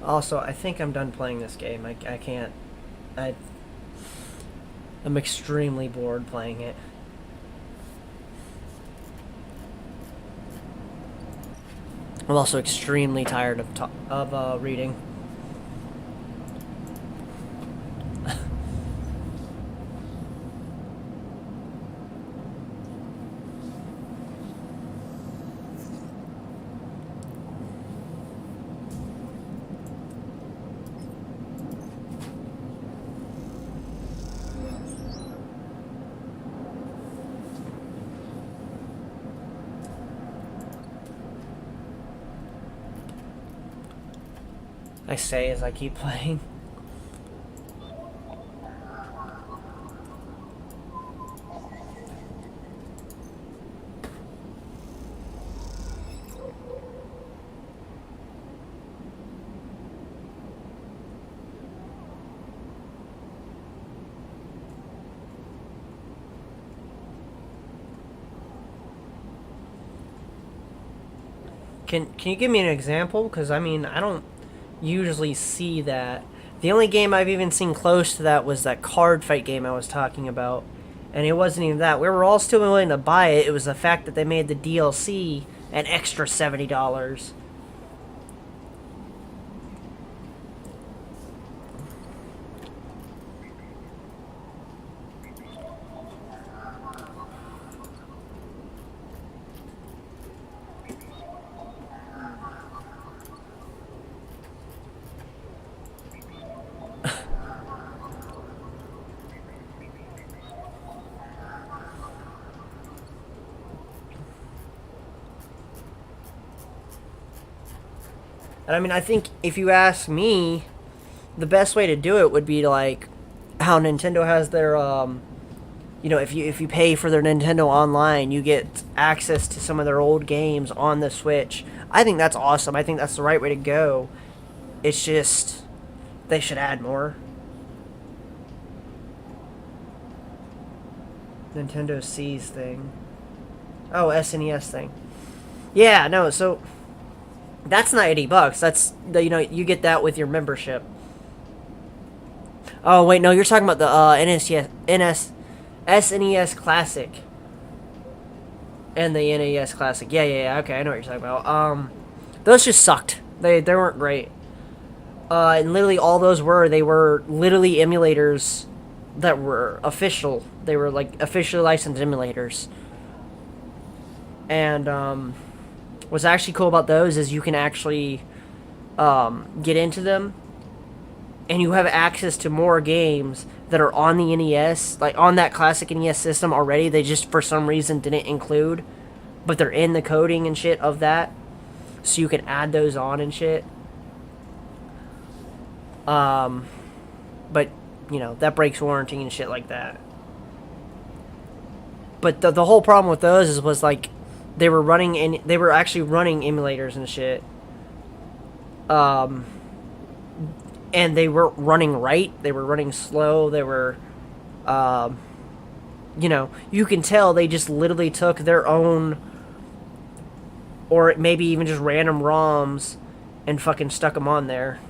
Also, I think I'm done playing this game. I can't. I'm extremely bored playing it. I'm also extremely tired of reading. I say as I keep playing. Can you give me an example? Because I mean, I don't usually see that. The only game I've even seen close to that was that card fight game I was talking about, and it wasn't even that. We were all still willing to buy it. It was the fact that they made the DLC an extra $70. And I mean, I think if you ask me, the best way to do it would be like how Nintendo has their if you pay for their Nintendo Online, you get access to some of their old games on the Switch. I think that's awesome. I think that's the right way to go. It's just they should add more. Nintendo C's thing. Oh, SNES thing. Yeah, no, so that's not $80. That's you get that with your membership. Oh wait, no, you're talking about the SNES Classic and the NES Classic. Yeah. Okay, I know what you're talking about. Those just sucked. They weren't great. And literally all those they were literally emulators that were official. They were like officially licensed emulators. And what's actually cool about those is you can actually get into them, and you have access to more games that are on the NES, like on that classic NES system already. They just for some reason didn't include, but they're in the coding and shit of that, so you can add those on and shit. But that breaks warranty and shit like that. But the whole problem with those was like they were actually running emulators and shit. And they weren't running right. They were running slow. They were, you can tell they just literally took their own, or maybe even just random ROMs, and fucking stuck them on there.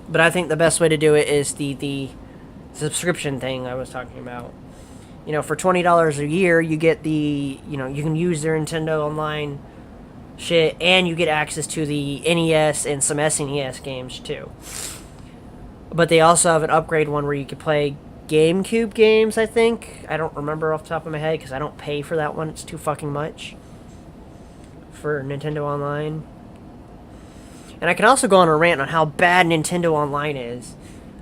But I think the best way to do it is the subscription thing I was talking about. For $20 a year, you get you can use their Nintendo Online shit, and you get access to the NES and some SNES games too. But they also have an upgrade one where you can play GameCube games, I think. I don't remember off the top of my head because I don't pay for that one. It's too fucking much for Nintendo Online. And I can also go on a rant on how bad Nintendo Online is.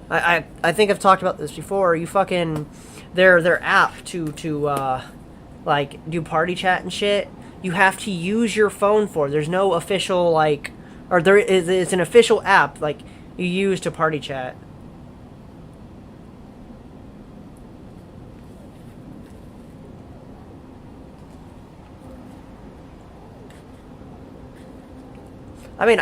I think I've talked about this before. You fucking their app to like do party chat and shit. You have to use your phone for. There's no official it's an official app like you use to party chat. I mean,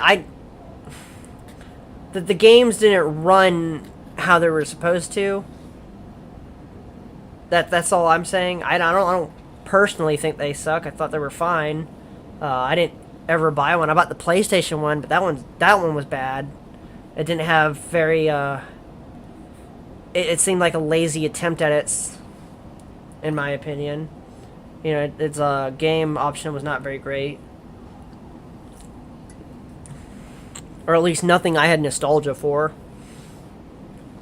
the games didn't run how they were supposed to. That's all I'm saying. I don't personally think they suck. I thought they were fine. I didn't ever buy one. I bought the PlayStation one, but that one was bad. It didn't have very. It seemed like a lazy attempt at it, in my opinion. Its game option was not very great. Or at least nothing I had nostalgia for.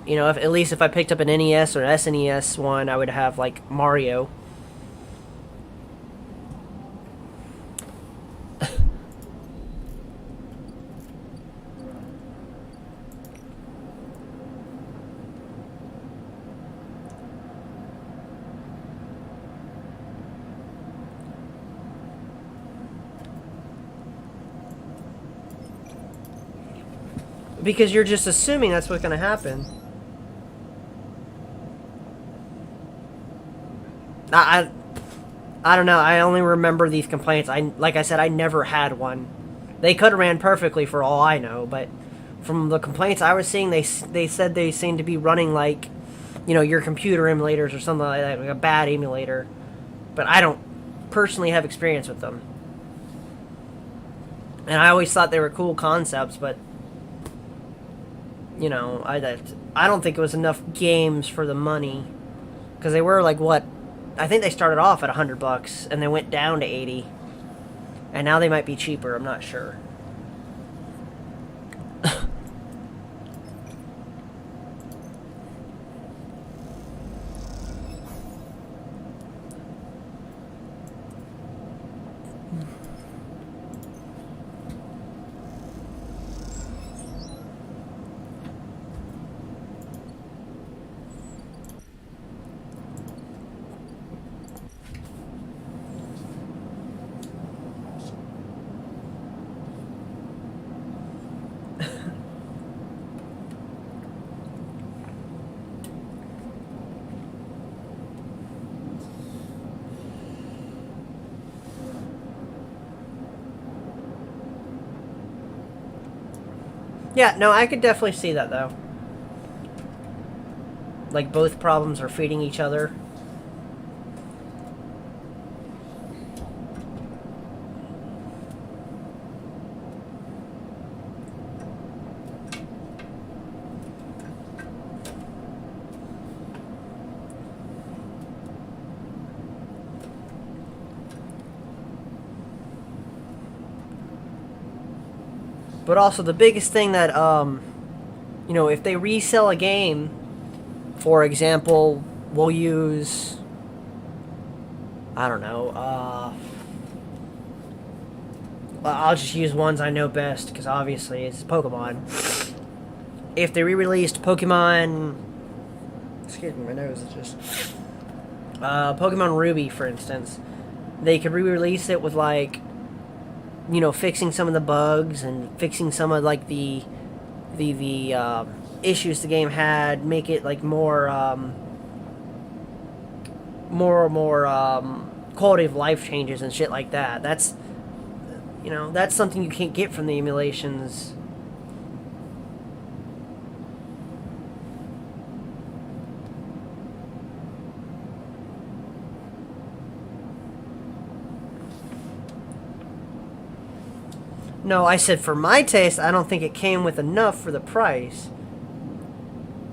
At least if I picked up an NES or SNES one, I would have, like, Mario. Because you're just assuming that's what's going to happen. I don't know. I only remember these complaints. Like I said, I never had one. They could have ran perfectly for all I know, but from the complaints I was seeing, they said they seemed to be running like, you know, your computer emulators or something like that, like a bad emulator. But I don't personally have experience with them. And I always thought they were cool concepts, but you know, I don't think it was enough games for the money, because they were like what, I think they started off at $100 and they went down to 80, and now they might be cheaper. I'm not sure. Yeah, no, I could definitely see that, though. Like, both problems are feeding each other. But also, the biggest thing that, you know, if they resell a game, for example, we'll use, I don't know, I'll just use ones I know best, because obviously it's Pokemon. If they re-released Pokemon, excuse me, my nose is just, Pokemon Ruby, for instance, they could re-release it with, like, you know, fixing some of the bugs and fixing some of, like, the issues the game had, make it, like, more quality of life changes and shit like that. That's, you know, that's something you can't get from the emulations. No, I said for my taste, I don't think it came with enough for the price.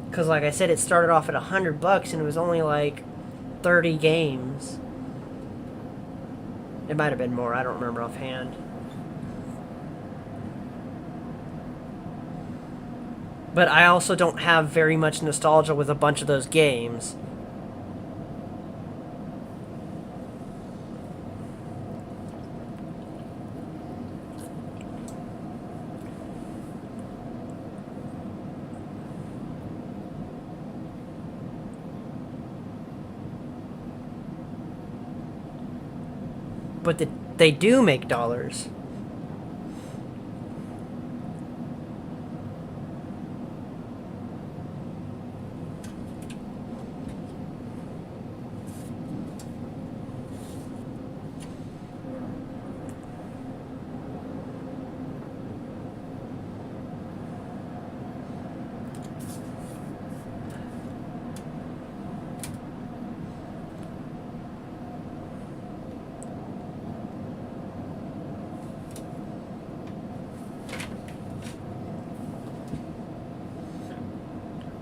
Because, like I said, it started off at $100 and it was only like 30 games. It might have been more, I don't remember offhand. But I also don't have very much nostalgia with a bunch of those games. But they do make dollars.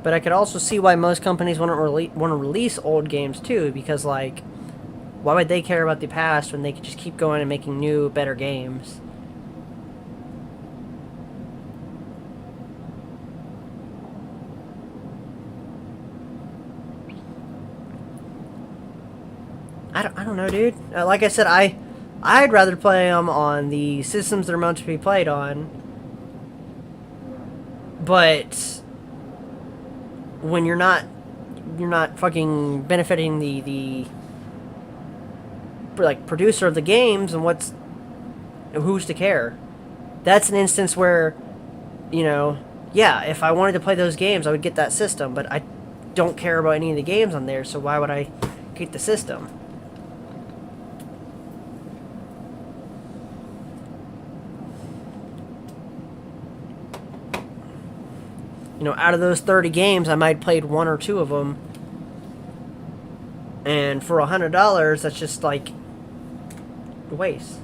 But I could also see why most companies want to release old games too, because, like, why would they care about the past when they could just keep going and making new, better games? I don't know, dude. Like I said, I'd rather play them on the systems they're meant to be played on. But when you're not fucking benefiting the like producer of the games, and who's to care? That's an instance where, you know, yeah, if I wanted to play those games, I would get that system, but I don't care about any of the games on there, so why would I get the system? You know, out of those 30 games, I might have played one or two of them. And for $100, that's just like a waste.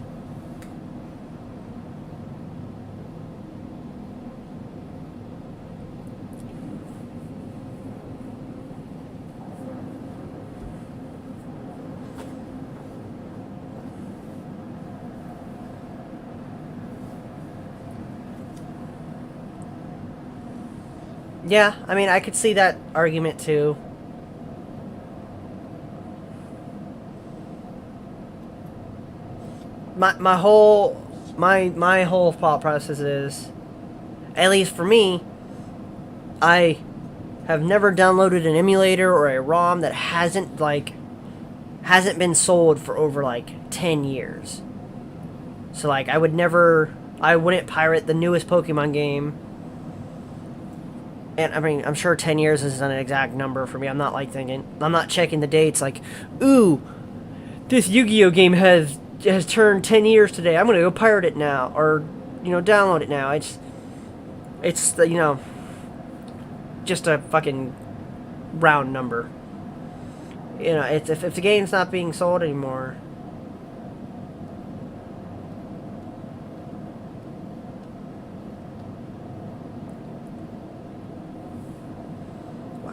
Yeah, I mean, I could see that argument too. My whole my whole thought process is, at least for me, I have never downloaded an emulator or a ROM that hasn't been sold for over like 10 years. So like I wouldn't pirate the newest Pokemon game. And I mean, I'm sure 10 years isn't an exact number for me. I'm not checking the dates like, ooh, this Yu-Gi-Oh game has turned 10 years today. I'm going to go pirate it now, or, download it now. It's just a fucking round number. It's if the game's not being sold anymore.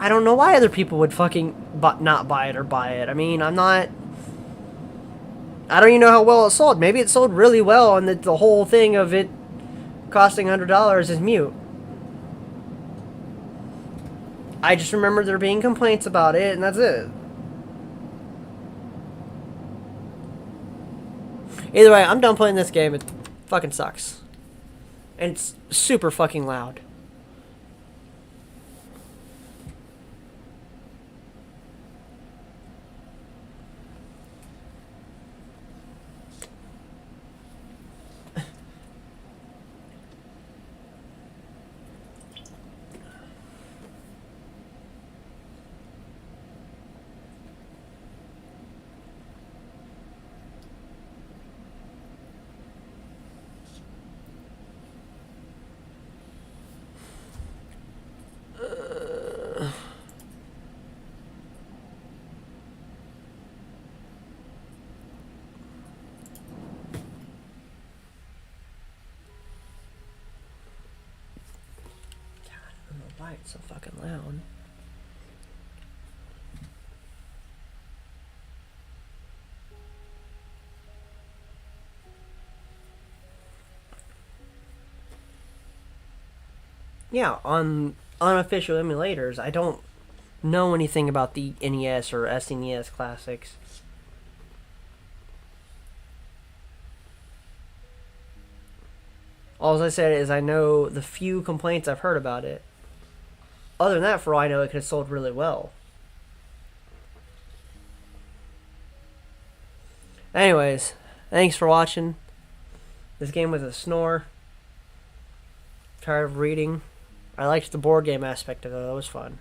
I don't know why other people would fucking not buy it or buy it. I mean, I don't even know how well it sold. Maybe it sold really well, and the whole thing of it costing $100 is mute. I just remember there being complaints about it, and that's it. Either way, I'm done playing this game. It fucking sucks. And it's super fucking loud. Why it's so fucking loud. Yeah, on unofficial emulators, I don't know anything about the NES or SNES classics. All I said is I know the few complaints I've heard about it. Other than that, for all I know, it could have sold really well. Anyways, thanks for watching. This game was a snore. Tired of reading. I liked the board game aspect of it. It was fun.